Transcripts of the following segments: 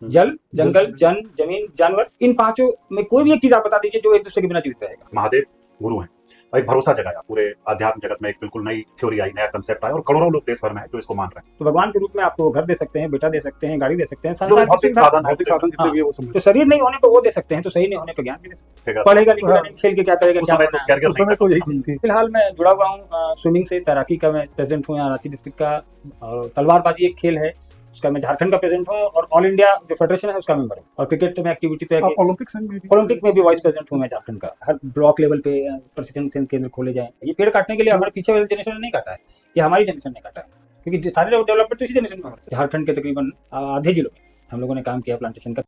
जल, जंगल, जन, जमीन, जानवर, इन पांचों में कोई भी एक चीज आप बता दीजिए जो एक दूसरे के बिना जीवित रहेगा। महादेव गुरु हैं और एक भरोसा जगाया पूरे अध्यात्म जगत में, एक बिल्कुल नई थ्योरी आई, नया कंसेप्ट आया और करोड़ों लोग देश भर में हैं जो इसको मान रहे हैं। तो भगवान के रूप में आपको घर दे सकते हैं, बेटा दे सकते हैं, गाड़ी दे सकते हैं, जो संसार की भौतिक सुविधा, साधन है भौतिक साधन जितने भी है वो समझ तो शरीर नहीं होने पे वो दे सकते हैं, तो सही नहीं होने पे ज्ञान भी दे सकते हैं। पढ़ेगा लिखेगा नहीं, खेल के क्या करेगा, उस क्या समय तो बनना है। कैरियर उस समय तो यही चीज थी। फिलहाल मैं जुड़ा हुआ हूँ स्विमिंग से, तैराकी का मैं प्रेसिडेंट हूँ यहाँ रांची डिस्ट्रिक्ट का, और तलवारबाजी एक खेल है उसका मैं झारखंड का प्रेसिडेंट हूँ, और ऑल इंडिया जो फेडरेशन है उसका मेंबर हूँ, और क्रिकेट में एक्टिविटी तो है आप ओलंपिक में भी वाइस प्रेसिडेंट हूँ मैं झारखंड का। हर ब्लॉक लेवल पे प्रशिक्षण केंद्र खोले जाए। ये पेड़ काटने के लिए हमारे पीछे वाली जनरेशन ने नहीं काटा है, ये हमारी जनरेशन ने काटा है, क्योंकि सारे डेवलपमेंट तो इसी जनरेशन में हो रहे हैं। झारखंड के तकरीबन आधे जिलों में हम लोगों ने काम किया प्लांटेशन का।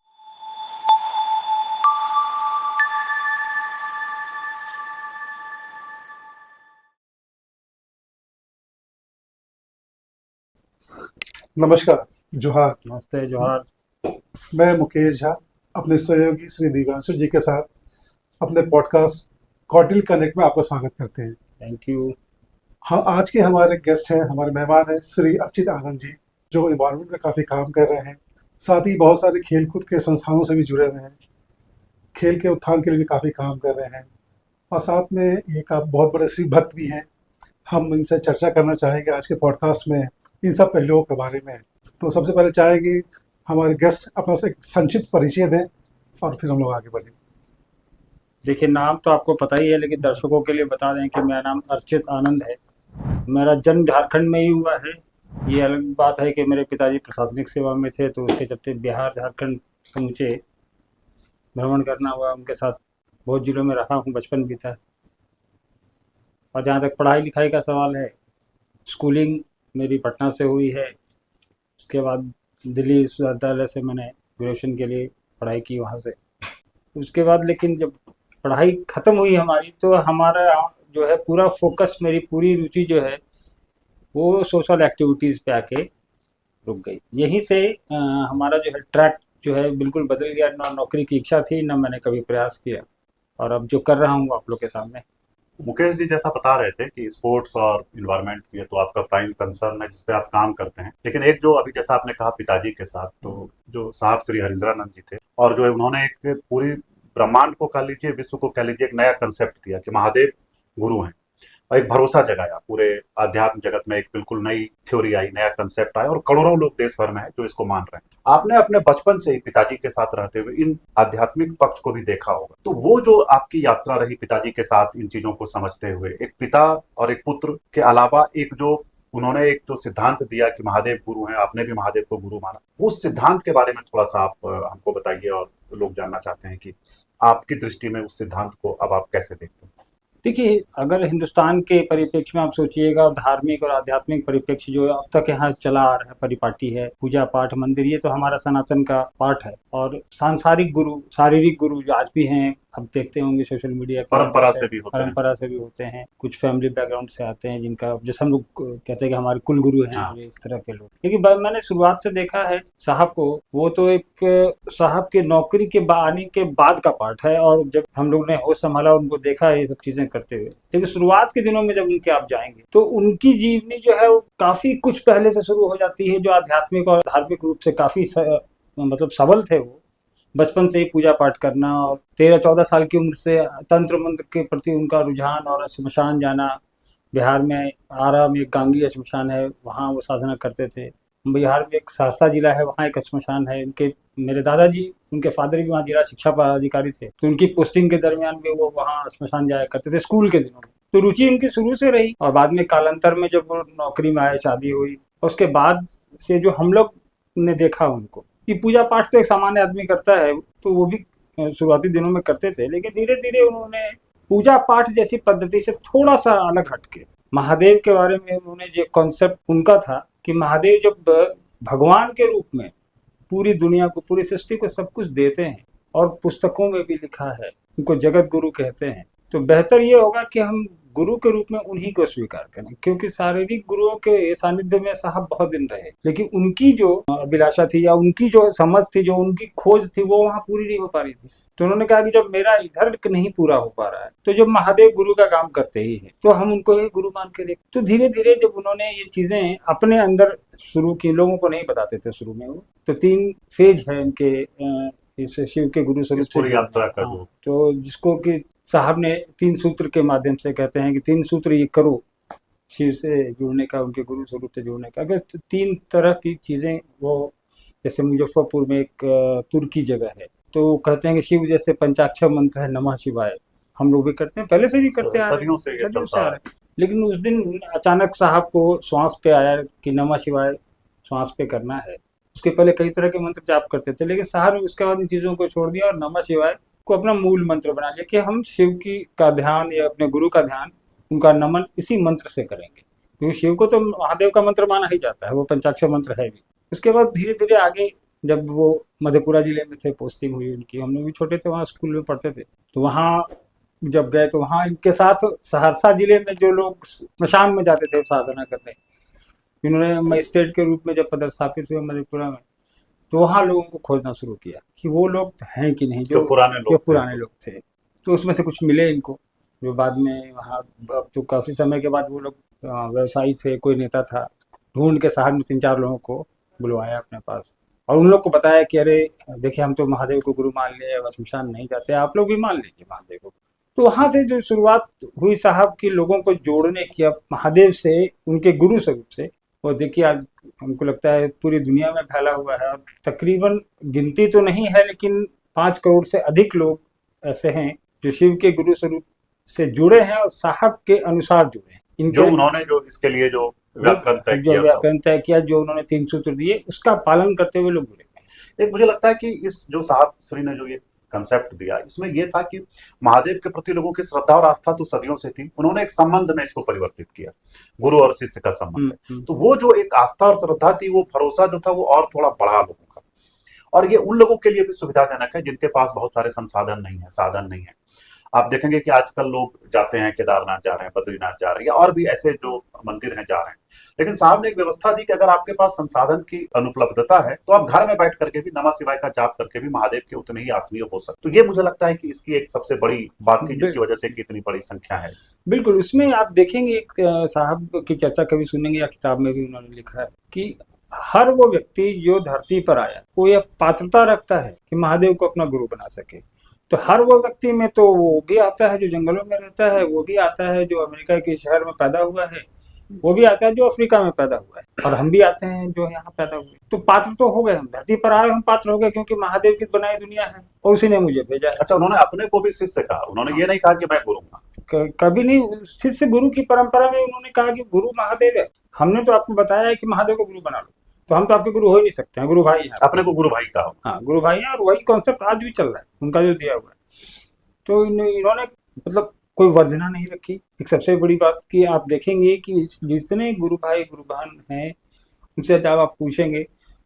नमस्कार, जोहार। नमस्ते, जोहार। मैं मुकेश झा अपने सहयोगी श्री दिव्यांशु जी के साथ अपने पॉडकास्ट कॉटिल कनेक्ट में आपका स्वागत करते हैं। Thank you. हाँ, आज के हमारे गेस्ट हैं, हमारे मेहमान हैं श्री अर्चित आनंद जी, जो इन्वायरमेंट में काफ़ी काम कर रहे हैं, साथ ही बहुत सारे खेलकूद के संस्थानों से भी जुड़े हुए हैं, खेल के उत्थान के लिए भी काफ़ी काम कर रहे हैं, और साथ में एक आप बहुत बड़े शिव भक्त भी हैं। हम इनसे चर्चा करना चाहेंगे आज के पॉडकास्ट में इन सब पहलुओं के बारे में। तो सबसे पहले चाहेंगे हमारे गेस्ट अपना से एक संक्षिप्त परिचय दें और फिर हम लोग आगे बढ़ें। देखिए, नाम तो आपको पता ही है, लेकिन दर्शकों के लिए बता दें कि मेरा नाम अर्चित आनंद है। मेरा जन्म झारखंड में ही हुआ है। ये अलग बात है कि मेरे पिताजी प्रशासनिक सेवा में थे, तो उसके चलते बिहार झारखंड समूचे भ्रमण करना हुआ, उनके साथ बहुत जिलों में रहा हूँ, बचपन भी था। और जहाँ तक पढ़ाई लिखाई का सवाल है, स्कूलिंग मेरी पटना से हुई है, उसके बाद दिल्ली विश्वविद्यालय से मैंने ग्रेजुएशन के लिए पढ़ाई की वहाँ से। उसके बाद लेकिन जब पढ़ाई ख़त्म हुई हमारी, तो हमारा जो है पूरा फोकस, मेरी पूरी रुचि जो है वो सोशल एक्टिविटीज़ पे आके रुक गई। यहीं से हमारा जो है ट्रैक जो है बिल्कुल बदल गया। ना नौकरी की इच्छा थी, ना मैंने कभी प्रयास किया, और अब जो कर रहा हूँ आप लोग के सामने। मुकेश जी जैसा बता रहे थे कि स्पोर्ट्स और इन्वायरमेंट ये तो आपका प्राइम कंसर्न है जिसपे आप काम करते हैं, लेकिन एक जो अभी जैसा आपने कहा पिताजी के साथ, तो जो साहब श्री हरिंद्रानंद जी थे, और जो है उन्होंने एक पूरी ब्रह्मांड को कह लीजिए, विश्व को कह लीजिए, एक नया कंसेप्ट दिया कि महादेव गुरु हैं और एक भरोसा जगाया पूरे अध्यात्म जगत में, एक बिल्कुल नई थ्योरी आई, नया कंसेप्ट आया और करोड़ों लोग देश भर में हैं जो इसको मान रहे हैं। आपने अपने बचपन से ही पिताजी के साथ रहते हुए इन आध्यात्मिक पक्ष को भी देखा होगा, तो वो जो आपकी यात्रा रही पिताजी के साथ इन चीजों को समझते हुए, एक पिता और एक पुत्र के अलावा एक जो उन्होंने एक जो सिद्धांत दिया कि महादेव गुरु हैं, आपने भी महादेव को गुरु माना, उस सिद्धांत के बारे में थोड़ा सा आप हमको बताइए, और लोग जानना चाहते हैं कि आपकी दृष्टि में उस सिद्धांत को अब आप कैसे देखते हैं। देखिए, अगर हिंदुस्तान के परिप्रेक्ष्य में आप सोचिएगा, धार्मिक और आध्यात्मिक परिप्रेक्ष्य जो अब तक यहाँ चला आ रहा है, परिपाटी है, पूजा पाठ, मंदिर, ये तो हमारा सनातन का पाठ है। और सांसारिक गुरु, शारीरिक गुरु जो आज भी हैं, अब देखते होंगे सोशल मीडिया पर, परंपरा से भी होते हैं, कुछ फैमिली बैकग्राउंड से आते हैं, जिनका जैसे हम लोग कहते हैं कि हमारे कुल गुरु हैं, और इस तरह के लोग। लेकिन मैंने शुरुआत से देखा है साहब को, वो तो एक साहब के नौकरी के आने के बाद का पार्ट है, और जब हम लोग ने होश संभाला, उनको देखा है ये सब चीजें करते हुए। लेकिन शुरुआत के दिनों में जब उनके आप जाएंगे, तो उनकी जीवनी जो है वो काफी कुछ पहले से शुरू हो जाती है, जो आध्यात्मिक और धार्मिक रूप से काफी मतलब सबल थे। वो बचपन से ही पूजा पाठ करना, और 13-14 साल की उम्र से तंत्र मंत्र के प्रति उनका रुझान, और श्मशान जाना। बिहार में आरा में एक गांगी श्मशान है, वहाँ वो साधना करते थे। बिहार में एक सहरसा जिला है, वहाँ एक श्मशान है। उनके मेरे दादाजी, उनके फादर भी वहाँ जिला शिक्षा पदाधिकारी थे, तो उनकी पोस्टिंग के दरमियान भी वो वहाँ श्मशान जाया करते थे स्कूल के दिनों में। तो रुचि उनकी शुरू से रही, और बाद में कालांतर में जब वो नौकरी में आए, शादी हुई, उसके बाद से जो हम लोग ने देखा उनको कि पूजा पाठ तो एक सामान्य आदमी करता है, तो वो भी शुरुआती दिनों में करते थे, लेकिन धीरे धीरे उन्होंने पूजा पाठ जैसी पद्धति से थोड़ा सा अलग हटके महादेव के बारे में, उन्होंने जो कॉन्सेप्ट उनका था कि महादेव जब भगवान के रूप में पूरी दुनिया को, पूरी सृष्टि को सब कुछ देते हैं, और पुस्तकों में भी लिखा है, उनको जगत गुरु कहते हैं, तो बेहतर ये होगा कि हम गुरु के रूप में उन्हीं को स्वीकार करें, क्योंकि शारीरिक गुरुओं के सानिध्य में साहब बहुत दिन रहे, लेकिन उनकी जो अभिलाषा थी या उनकी जो समझ थी, जो उनकी खोज थी, वो वहाँ पूरी नहीं हो पा रही थी। तो उन्होंने कहा कि जब मेरा इधर नहीं पूरा हो पा रहा है, तो जब महादेव गुरु का काम करते ही है तो हम उनको ही गुरु मान के देख। तो धीरे धीरे जब उन्होंने ये चीजें अपने अंदर शुरू की, लोगों को नहीं बताते थे शुरू में वो, तो 3 फेज है इनके इस शिव के गुरु स्वरूप इस पूरी से यात्रा का हाँ, जो तो जिसको कि साहब ने 3 सूत्र के माध्यम से कहते हैं कि 3 सूत्र ये करो शिव से जुड़ने का, उनके गुरु स्वरूप से जुड़ने का। अगर 3 तरह की चीजें वो, जैसे मुजफ्फरपुर में एक तुर्की जगह है, तो कहते हैं कि शिव जैसे पंचाक्षर मंत्र है नमः शिवाय, हम लोग भी करते हैं, पहले से भी करते आ रहे हैं, सदियों से ये चलता आ रहे हैं। लेकिन उस दिन अचानक साहब को श्वास पे आया कि नमः शिवाय श्वास पे करना है। उसके पहले कई तरह के मंत्र जाप करते थे, लेकिन साहब ने उसके बाद इन चीजों को छोड़ दिया और नमः शिवाय को अपना मूल मंत्र बना लिया कि हम शिव की का ध्यान या अपने गुरु का ध्यान, उनका नमन इसी मंत्र से करेंगे, क्योंकि शिव को तो महादेव का मंत्र माना ही जाता है, वो पंचाक्षर मंत्र है भी। उसके बाद धीरे धीरे आगे जब वो मधेपुरा जिले में थे, पोस्टिंग हुई उनकी, हम लोग भी छोटे थे, वहाँ स्कूल में पढ़ते थे, तो वहाँ जब गए तो वहाँ इनके साथ सहरसा जिले में जो लोग स्मशान में जाते थे साधना करने, इन्होंने मजिस्ट्रेट के रूप में जब पदस्थापित हुए मधेपुरा में, तो वहाँ लोगों को खोजना शुरू किया कि वो लोग हैं कि नहीं जो पुराने लोग थे। तो उसमें से कुछ मिले इनको, जो बाद में वहाँ, अब तो काफी समय के बाद वो लोग व्यवसायी थे, कोई नेता था, ढूंढ के साहब ने 3-4 लोगों को बुलवाया अपने पास और उन लोग को बताया कि अरे देखिए, हम तो महादेव को गुरु मान लिए, बस शमशान नहीं जाते, आप लोग भी मान लीजिए महादेव को। तो वहां से जो शुरुआत हुई साहब की लोगों को जोड़ने की, अब महादेव से, उनके गुरु स्वरूप से, और देखिए आज हमको लगता है पूरी दुनिया में फैला हुआ है, और तकरीबन गिनती तो नहीं है लेकिन 5 करोड़ से अधिक लोग ऐसे हैं जो शिव के गुरु स्वरूप से जुड़े हैं और साहब के अनुसार जुड़े हैं। जो उन्होंने जो इसके लिए जो व्याकरण तय किया, जो उन्होंने 3 सूत्र दिए, उसका पालन करते हुए लोग जुड़े हैं। एक मुझे लगता है कि इस जो साहब श्री ने जो ये कंसेप्ट दिया, इसमें ये था कि महादेव के प्रति लोगों की श्रद्धा और आस्था तो सदियों से थी, उन्होंने एक संबंध में इसको परिवर्तित किया, गुरु और शिष्य का संबंध। तो वो जो एक आस्था और श्रद्धा थी, वो भरोसा जो था वो और थोड़ा बढ़ा लोगों का, और ये उन लोगों के लिए भी सुविधाजनक है जिनके पास बहुत सारे संसाधन नहीं है, साधन नहीं है। आप देखेंगे कि आजकल लोग जाते हैं, केदारनाथ जा रहे हैं, बद्रीनाथ जा रहे हैं, या और भी ऐसे जो मंदिर हैं जा रहे हैं, लेकिन साहब ने एक व्यवस्था दी कि अगर आपके पास संसाधन की अनुपलब्धता है तो आप घर में बैठ करके भी नमः शिवाय का जाप करके भी महादेव के उतने ही आत्मीय हो सकते। तो ये मुझे लगता है कि इसकी एक सबसे बड़ी बात थी जिसकी वजह से इतनी बड़ी संख्या है। बिल्कुल, उसमें आप देखेंगे एक साहब की चर्चा कभी सुनेंगे या किताब में भी उन्होंने लिखा है कि हर वो व्यक्ति जो धरती पर आया, वो यह पात्रता रखता है कि महादेव को अपना गुरु बना सके। तो हर वो व्यक्ति में तो वो भी आता है जो जंगलों में रहता है, वो भी आता है जो अमेरिका के शहर में पैदा हुआ है, वो भी आता है जो अफ्रीका में पैदा हुआ है, और हम भी आते हैं जो यहाँ पैदा हुए। तो पात्र तो हो गए, हम धरती पर आए, हम पात्र हो गए, क्योंकि महादेव की बनाई दुनिया है और उसी ने मुझे भेजा है। अच्छा, उन्होंने अपने को भी शिष्य कहा, उन्होंने ये नहीं कहा कि मैं गुरु हूँ, कभी नहीं। शिष्य गुरु की परंपरा में उन्होंने कहा कि गुरु महादेव है। हमने तो आपको बताया है कि महादेव को गुरु बना लो, तो हम तो आपके गुरु हो ही नहीं सकते हैं, गुरु भाई हैं, अपने को गुरु भाई कहा। हाँ, गुरु भाई हैं, और वही कॉन्सेप्ट आज भी चल रहा है उनका जो दिया हुआ है। तो इन्होंने मतलब कोई वर्जना नहीं रखी। एक सबसे बड़ी बात की आप देखेंगे कि जितने गुरु भाई गुरु बहन हैं, उनसे जब आप पूछेंगे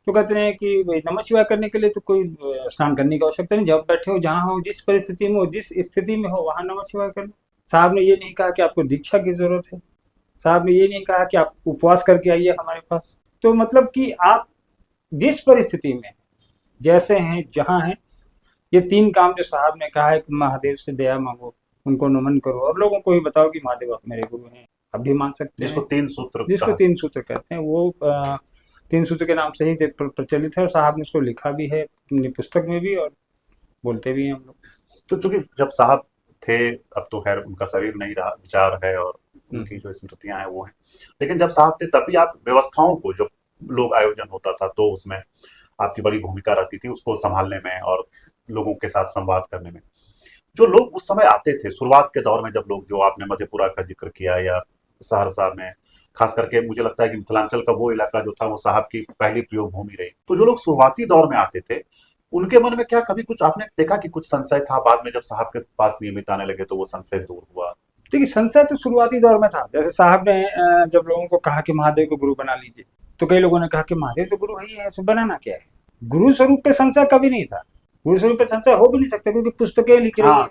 तो कहते हैं कि नमः शिवाय करने के लिए तो कोई स्नान करने की आवश्यकता नहीं, जब बैठे हो, जहाँ हो, जिस परिस्थिति में हो, जिस स्थिति में हो, वहाँ नमः शिवाय कर लो। साहब ने ये नहीं कहा कि आपको दीक्षा की जरूरत है, साहब ने ये नहीं कहा कि आप उपवास करके आइए हमारे पास। तो मतलब कि आप जिस परिस्थिति में जैसे हैं, जहाँ हैं, ये 3 काम जो साहब ने कहा है कि महादेव से दया मांगो, उनको नमन करो, और लोगों को भी बताओ कि महादेव आप मेरे गुरु हैं, आप भी मान सकते हैं। जिसको 3 सूत्र कहते हैं, वो 3 सूत्र के नाम से ही प्रचलित है, और साहब ने उसको लिखा भी है अपनी पुस्तक में भी, और बोलते भी हैं हम लोग। तो चूंकि जब साहब थे, अब तो खैर उनका शरीर नहीं रहा, विचार है और उनकी जो स्मृतियां हैं वो हैं, लेकिन जब साहब थे तब भी आप व्यवस्थाओं को, जब लोग आयोजन होता था तो उसमें आपकी बड़ी भूमिका रहती थी, उसको संभालने में और लोगों के साथ संवाद करने में। जो लोग उस समय आते थे शुरुआत के दौर में, जब लोग, जो आपने मधेपुरा का जिक्र किया या सहरसा में, खास करके मुझे लगता है कि मिथिलांचल का वो इलाका जो था वो साहब की पहली प्रयोग भूमि रही, तो जो लोग शुरुआती दौर में आते थे उनके मन में क्या कभी कुछ आपने देखा कि कुछ संशय था? बाद में जब साहब के पास नियमित आने लगे तो वो संशय दूर हुआ? देखिए, संशय तो शुरुआती दौर में था। जैसे साहब ने जब लोगों को कहा कि महादेव को गुरु बना लीजिए, तो कई लोगों ने कहा कि महादेव तो गुरु ही है, इसको बनाना क्या है। गुरु स्वरूप पे संशय कभी नहीं था। गुरु स्वरूप पे संशय हो भी नहीं सकता, क्योंकि पुस्तकें लिख रही हाँ, हैं,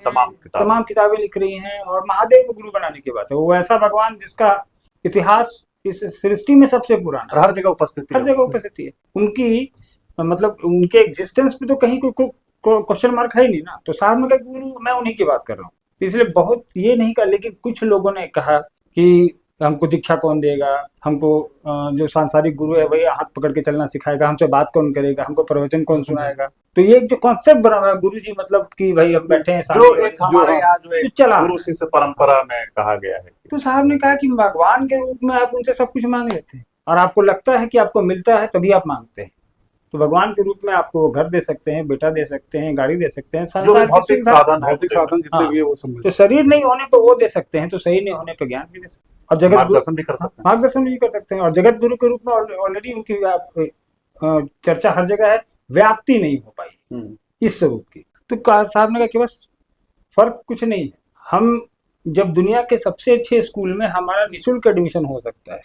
तमाम किताबें लिख रही हैं, और महादेव को गुरु बनाने की बात है। वो ऐसा भगवान जिसका इतिहास इस सृष्टि में सबसे पुराना और हर जगह उपस्थिति हर है। जगह उपस्थिति है उनकी, मतलब उनके एग्जिस्टेंस पे तो कहीं कोई क्वेश्चन मार्क है ही नहीं ना। तो साहब ने कहा गुरु मैं उन्हीं की बात कर रहा हूँ, इसलिए बहुत ये नहीं कहा। लेकिन कुछ लोगों ने कहा कि हमको दीक्षा कौन देगा, हमको जो सांसारिक गुरु है वही हाथ पकड़ के चलना सिखाएगा, हमसे बात कौन करेगा, हमको प्रवचन कौन सुनाएगा। तो ये एक जो कॉन्सेप्ट बना हुआ है गुरु जी, मतलब कि भाई हम बैठे हैं जो सामने, एक हमारे यहाँ जो एक चला गुरु शिष्य परंपरा में कहा गया है। तो साहब ने कहा कि भगवान के रूप में आप उनसे सब कुछ मांग लेते हैं, और आपको लगता है कि आपको मिलता है तभी आप मांगते हैं। तो भगवान के रूप में आपको घर दे सकते हैं, बेटा दे सकते हैं, गाड़ी दे सकते हैं, जो भी संसार की भौतिक सुविधा, साधन है, भौतिक साधन जितने हाँ। भी है वो सब मिलता तो शरीर नहीं होने पर वो दे सकते हैं, तो सही नहीं होने पर ज्ञान भी दे सकते हैं, और जगत गुरु मार्गदर्शन भी कर सकते हैं। मार्गदर्शन भी कर सकते हैं। और जगत गुरु के रूप में ऑलरेडी उनकी चर्चा हर जगह है, व्याप्ति नहीं हो पाई इस स्वरूप की। तो साहब ने कहा कि बस फर्क कुछ नहीं है, हम जब दुनिया के सबसे अच्छे स्कूल में हमारा निःशुल्क एडमिशन हो सकता है,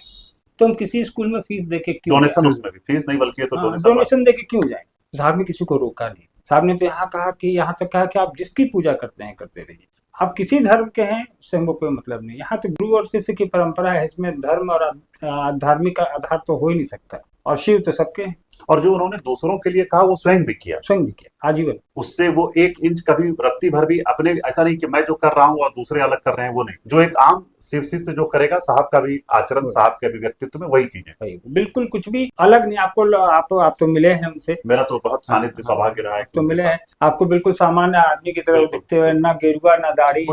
तो हम किसी स्कूल में फीस देके क्यों डोनेशन जाएं? उसमें भी फीस नहीं बल्कि ये तो डोनेशन देके क्यों जाए। साहब ने किसी को रोका नहीं। साहब ने तो यहाँ कहा कि यहाँ तक कहा कि आप जिसकी पूजा करते हैं करते रहिए, आप किसी धर्म के हैं उससे हमको कोई मतलब नहीं। यहाँ तो गुरु और शिष्य की परंपरा है, इसमें धर्म और धार्मिक आधार तो हो ही नहीं सकता, और शिव तो सबके हैं। और जो उन्होंने दूसरों के लिए कहा वो स्वयं भी किया, आजीवन। उससे वो 1 इंच कभी रत्ती भर भी अपने, ऐसा नहीं कि मैं जो कर रहा हूँ और दूसरे अलग कर रहे हैं, वो नहीं। जो एक आम शिव शिष्य जो करेगा, साहब का भी आचरण, साहब के भी व्यक्तित्व में वही चीज है, बिल्कुल कुछ भी अलग नहीं। आपको आप तो मिले हैं उनसे, मेरा तो बहुत सानिध्य सौभाग्य रहा है। तो मिले हैं, आपको बिल्कुल सामान्य आदमी की तरह दिखते हुए, ना गेरुआ ना दाढ़ी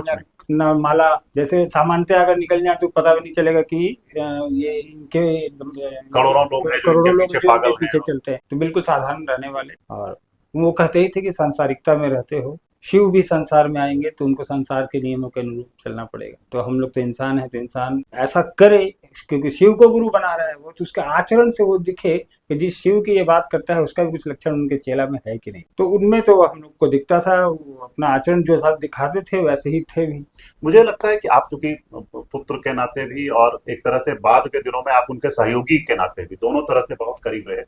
ना माला, जैसे सामान्यतः अगर निकल जाए तो पता भी नहीं चलेगा कि ये इनके करोड़ों लोग हैं जो इनके पीछे पागल पीछे चलते हैं। तो बिल्कुल साधारण रहने वाले, और वो कहते ही थे कि सांसारिकता में रहते हो, शिव भी संसार में आएंगे तो उनको संसार के नियमों के अनुरूप चलना पड़ेगा। तो हम लोग तो इंसान है, तो इंसान ऐसा करे, क्योंकि शिव को गुरु बना रहा है वो, तो उसके आचरण से वो दिखे कि जिस शिव की ये बात करता है उसका भी कुछ लक्षण उनके चेला में है कि नहीं। तो उनमें तो हम लोग को दिखता था, वो अपना आचरण जो साथ दिखाते थे वैसे ही थे भी। मुझे लगता है कि आप चूंकि पुत्र के नाते भी और एक तरह से बाद के दिनों में आप उनके सहयोगी के नाते भी, दोनों तरह से बहुत करीब रहे।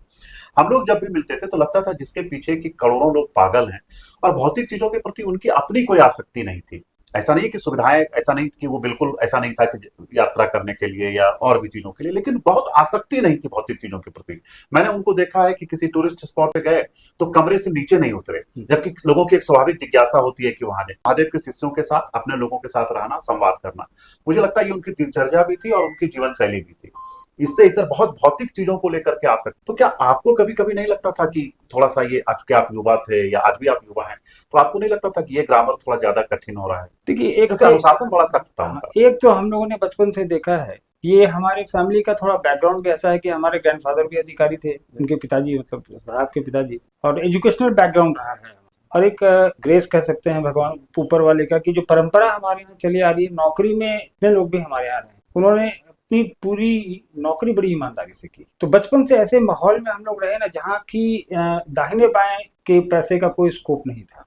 हम लोग जब भी मिलते थे तो लगता था जिसके पीछे की करोड़ों लोग पागल हैं, और भौतिक चीजों के प्रति उनकी अपनी कोई आसक्ति नहीं थी। ऐसा नहीं कि सुविधाएं, ऐसा नहीं कि वो बिल्कुल ऐसा नहीं था कि यात्रा करने के लिए या और भी चीजों के लिए, लेकिन बहुत आसक्ति नहीं थी भौतिक चीजों के प्रति। मैंने उनको देखा है कि किसी टूरिस्ट स्पॉट पे गए तो कमरे से नीचे नहीं उतरे, जबकि लोगों की एक स्वाभाविक जिज्ञासा होती है कि वहां जाए। महादेव के शिष्यों के साथ, अपने लोगों के साथ रहना, संवाद करना, मुझे लगता है ये उनकी दिनचर्या भी थी और उनकी जीवन शैली भी थी। इससे इधर बहुत भौतिक चीजों को लेकर के आ सकते। तो क्या आपको कभी कभी नहीं लगता था कि थोड़ा सा ये, आज के आप युवा थे या आज भी आप युवा हैं, तो आपको नहीं लगता था कि ये ग्रामर थोड़ा ज्यादा कठिन हो रहा है? देखिए, एक अनुशासन बड़ा सख्त था उनका। एक तो हम लोगों ने बचपन से देखा है, ये हमारे फैमिली का थोड़ा बैकग्राउंड भी ऐसा है कि हमारे ग्रैंडफादर भी अधिकारी थे, उनके पिताजी, मतलब साहब के पिताजी, और एजुकेशनल बैकग्राउंड रहा है। और एक ग्रेस कह सकते हैं भगवान ऊपर वाले का, कि जो परंपरा हमारे यहाँ चली आ रही है, नौकरी में इतने लोग भी हमारे यहाँ रहे, उन्होंने अपनी पूरी नौकरी बड़ी ईमानदारी से की। तो बचपन से ऐसे माहौल में हम लोग रहे ना, जहाँ की दाहिने बाएं के पैसे का कोई स्कोप नहीं था।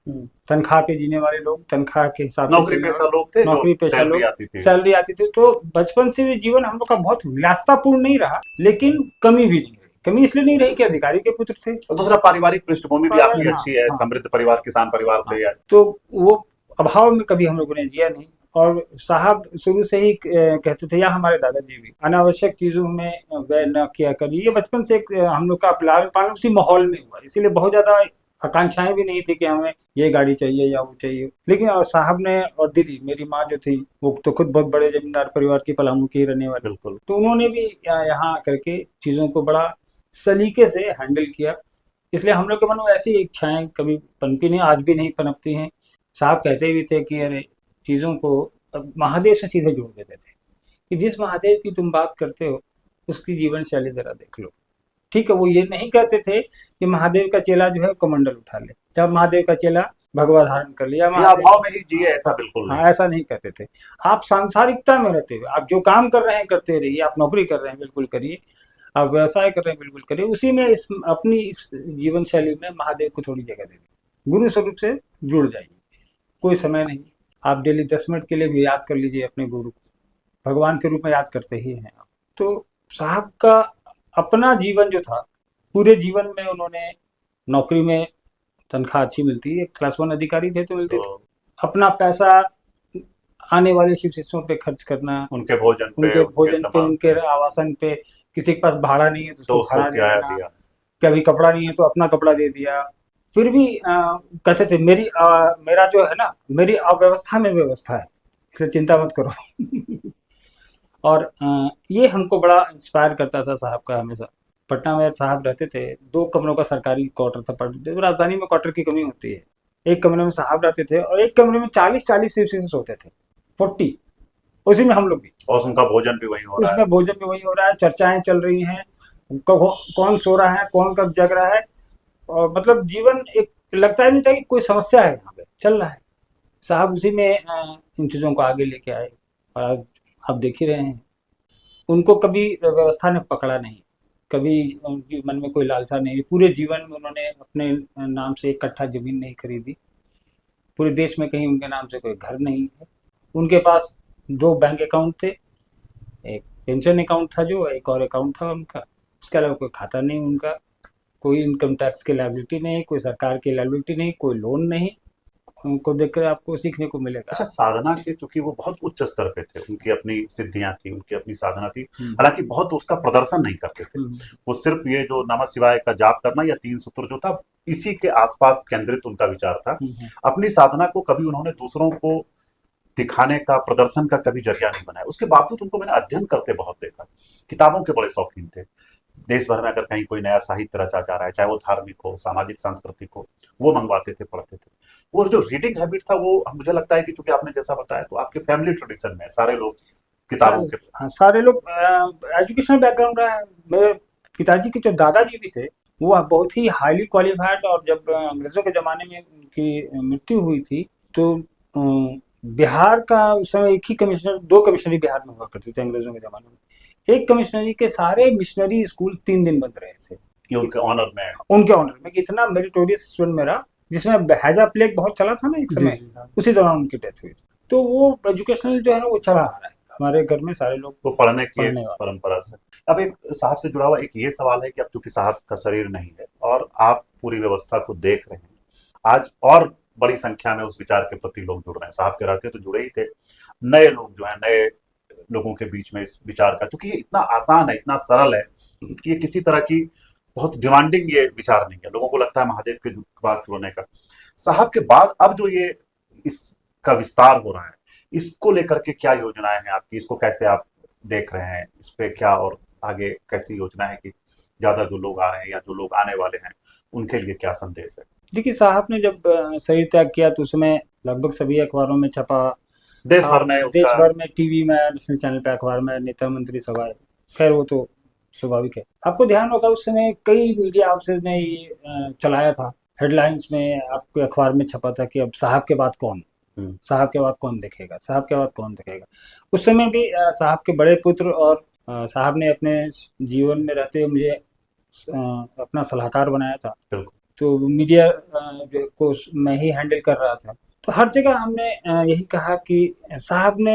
तनख्वाह पे जीने वाले लोग, तनख्वाह के हिसाब से नौकरी पेशा लोग थे, नौकरी पेशा लोग, सैलरी आती थी। तो बचपन से भी जीवन हम लोग का बहुत विलासतापूर्ण नहीं रहा, लेकिन कमी भी नहीं रही। कमी इसलिए नहीं रही कि अधिकारी के पुत्र थे, और दूसरा पारिवारिक पृष्ठभूमि भी आपकी अच्छी है, समृद्ध परिवार, किसान परिवार से है, तो वो अभाव में कभी हम लोगों ने जिया नहीं। और साहब शुरू से ही कहते थे, या हमारे दादाजी भी, अनावश्यक चीजों में व्यय न किया करिए। ये बचपन से हम लोग का लालन पालन उसी माहौल में हुआ, इसीलिए बहुत ज्यादा आकांक्षाएं भी नहीं थी कि हमें ये गाड़ी चाहिए या वो चाहिए। लेकिन साहब ने, और दीदी मेरी माँ जो थी, वो तो खुद बहुत बड़े जमींदार परिवार की पलामू की रहने वाली, बिल्कुल, तो उन्होंने भी यहाँ करके चीजों को बड़ा सलीके से हैंडल किया। इसलिए हम लोग के मन में ऐसी इच्छाएं कभी पनपी नहीं, आज भी नहीं पनपती हैं। साहब कहते भी थे कि अरे चीज़ों को महादेव से सीधे जोड़ देते थे, कि जिस महादेव की तुम बात करते हो उसकी जीवन शैली जरा देख लो। ठीक है, वो ये नहीं कहते थे कि महादेव का चेला जो है कमंडल उठा ले, जब महादेव का चेला भगवा धारण कर लिया, भाव में ही जिए, ऐसा बिल्कुल नहीं। हाँ, ऐसा नहीं कहते थे। आप सांसारिकता में रहते हुए, आप जो काम कर रहे हैं करते रहिए, आप नौकरी कर रहे हैं बिल्कुल करिए, आप व्यवसाय कर रहे हैं बिल्कुल करिए, उसी में अपनी इस जीवन शैली में महादेव को थोड़ी जगह दे दीजिए, गुरु स्वरूप से जुड़ जाइए। कोई समय नहीं, आप डेली 10 मिनट के लिए भी याद कर लीजिए अपने गुरु को, भगवान के रूप में याद करते ही हैं। तो साहब का अपना जीवन जो था, पूरे जीवन में उन्होंने नौकरी में तनख्वाह अच्छी मिलती है, क्लास 1 अधिकारी थे तो मिलती थी। तो अपना पैसा आने वाले शिव शिष्यों पे खर्च करना, उनके भोजन पे, उनके भोजन पे, तमाम, उनके आवासन पे, किसी के पास भाड़ा नहीं है तो तो उसको उसको भाड़ा दे किराया देना, दिया। कभी कपड़ा नहीं है तो अपना कपड़ा दे दिया। फिर भी कहते थे मेरा जो है ना, मेरी अव्यवस्था में व्यवस्था है, इसलिए चिंता मत करो। और ये हमको बड़ा इंस्पायर करता था साहब का हमेशा। पटना में साहब रहते थे, 2 कमरों का सरकारी क्वार्टर था। पटना राजधानी में क्वार्टर की कमी होती है। एक कमरे में साहब रहते थे और एक कमरे में 40-40 शिव शिष्य सोते थे, 40, उसी में हम लोग भी। और उनका भोजन भी वही हो रहा है। उसमें भोजन भी वही हो रहा है, चर्चाएं चल रही हैं, कौन सो रहा है, कौन कब जग रहा है, और मतलब जीवन एक लगता ही नहीं था कि कोई समस्या है, यहाँ पे चल रहा है। साहब उसी में इन चीज़ों को आगे लेके आए और आज आप देख ही रहे हैं। उनको कभी व्यवस्था ने पकड़ा नहीं, कभी उनके मन में कोई लालसा नहीं। पूरे जीवन में उन्होंने अपने नाम से 1 कट्ठा जमीन नहीं खरीदी, पूरे देश में कहीं उनके नाम से कोई घर नहीं है। उनके पास 2 बैंक अकाउंट थे, एक पेंशन अकाउंट था जो, एक और अकाउंट था उनका, उसके अलावा कोई खाता नहीं उनका, कोई इनकम टैक्स की लायबिलिटी नहीं, कोई सरकार की लायबिलिटी नहीं, कोई लोन नहीं। उनको देखकर आपको सीखने को मिलेगा। अच्छा, साधना के चूंकि वो बहुत उच्च स्तर पे थे, उनकी अपनी सिद्धियां थी, उनकी अपनी साधना थी, हालांकि बहुत उसका प्रदर्शन नहीं करते थे। वो सिर्फ ये जो नमः शिवाय का जाप करना या 3 सूत्र जो था, इसी के आसपास केंद्रित उनका विचार था। अपनी साधना को कभी उन्होंने दूसरों को दिखाने का, प्रदर्शन का कभी जरिया नहीं बनाया। उसके बावजूद उनको मैंने अध्ययन करते बहुत देखा। किताबों के बड़े शौकीन थे। देश भर में अगर कहीं कोई नया साहित्य रचा जा रहा है, चाहे वो धार्मिक हो, सामाजिक, सांस्कृतिक हो, वो मंगवाते थे, पढ़ते थे। वो जो रीडिंग हैबिट था, वो मुझे लगता है कि चूंकि आपने जैसा बताया, तो आपके फैमिली ट्रेडिशन में सारे लोग किताबों के। हाँ, सारे लोग एजुकेशनल बैकग्राउंड रहा है। मेरे पिताजी के जो दादाजी भी थे, वो बहुत ही हाईली क्वालिफाइड, और जब अंग्रेजों के ज़माने में उनकी मृत्यु हुई थी तो बिहार का उस समय एक ही कमिश्नर, 2 कमिश्नरी बिहार में हुआ करते थे अंग्रेजों के ज़माने में। एक कमिश्नरी के सारे मिशनरी स्कूल 3 दिन बंद रहे थे। ये उनके ऑनर में, उनके ऑनर में, कि इतना मेरिटोरियस स्टूडेंट मेरा, जिसमें हैजा प्लेग बहुत चला था ना एक समय, उसी दौरान उनकी डेथ हुई थी। तो वो एजुकेशनल जो है ना, वो चला आ रहा है हमारे घर में, सारे लोग तो पढ़ने की पढ़ने एक वाले। परंपरा से। अब एक साहब से जुड़ा हुआ एक ये सवाल है कि अब चूंकि साहब का शरीर नहीं है और आप पूरी व्यवस्था को देख रहे हैं, आज और बड़ी संख्या में उस विचार के प्रति लोग जुड़ रहे हैं। साहब के रहते तो जुड़े ही थे, नए लोग जो है, नए लोगों के बीच में इस विचार का, चूंकि ये इतना आसान है, इतना सरल है कि ये किसी तरह की बहुत डिमांडिंग ये विचार नहीं है। लोगों को लगता है महादेव के पास जुड़ने का। साहब के बाद अब जो ये इसका विस्तार हो रहा है, इसको लेकर के क्या योजनाएं हैं आपकी? इसको कैसे आप देख रहे हैं? इस पे क्या और आगे कैसी योजना है कि ज्यादा जो लोग आ रहे हैं या जो लोग आने वाले हैं, उनके लिए क्या संदेश है? देखिए, साहब ने जब शरीर त्याग किया तो उसमें लगभग सभी अखबारों में छपा, देश भर में देश उसका, भर में, टीवी में, नेशनल चैनल पे, अखबार में, नेता मंत्री सभाएं। खैर वो तो स्वाभाविक है। आपको ध्यान होगा उस समय कई मीडिया हाउसेज ने ये चलाया था, हेडलाइंस में आपके अखबार में छपा था कि अब साहब के बाद कौन, साहब के बाद कौन देखेगा, साहब के बाद कौन देखेगा। उस समय भी साहब के बड़े पुत्र और साहब ने अपने जीवन में रहते हुए मुझे अपना सलाहकार बनाया था, तो मीडिया जो को मैं ही हैंडल कर रहा था। तो हर जगह हमने यही कहा कि साहब ने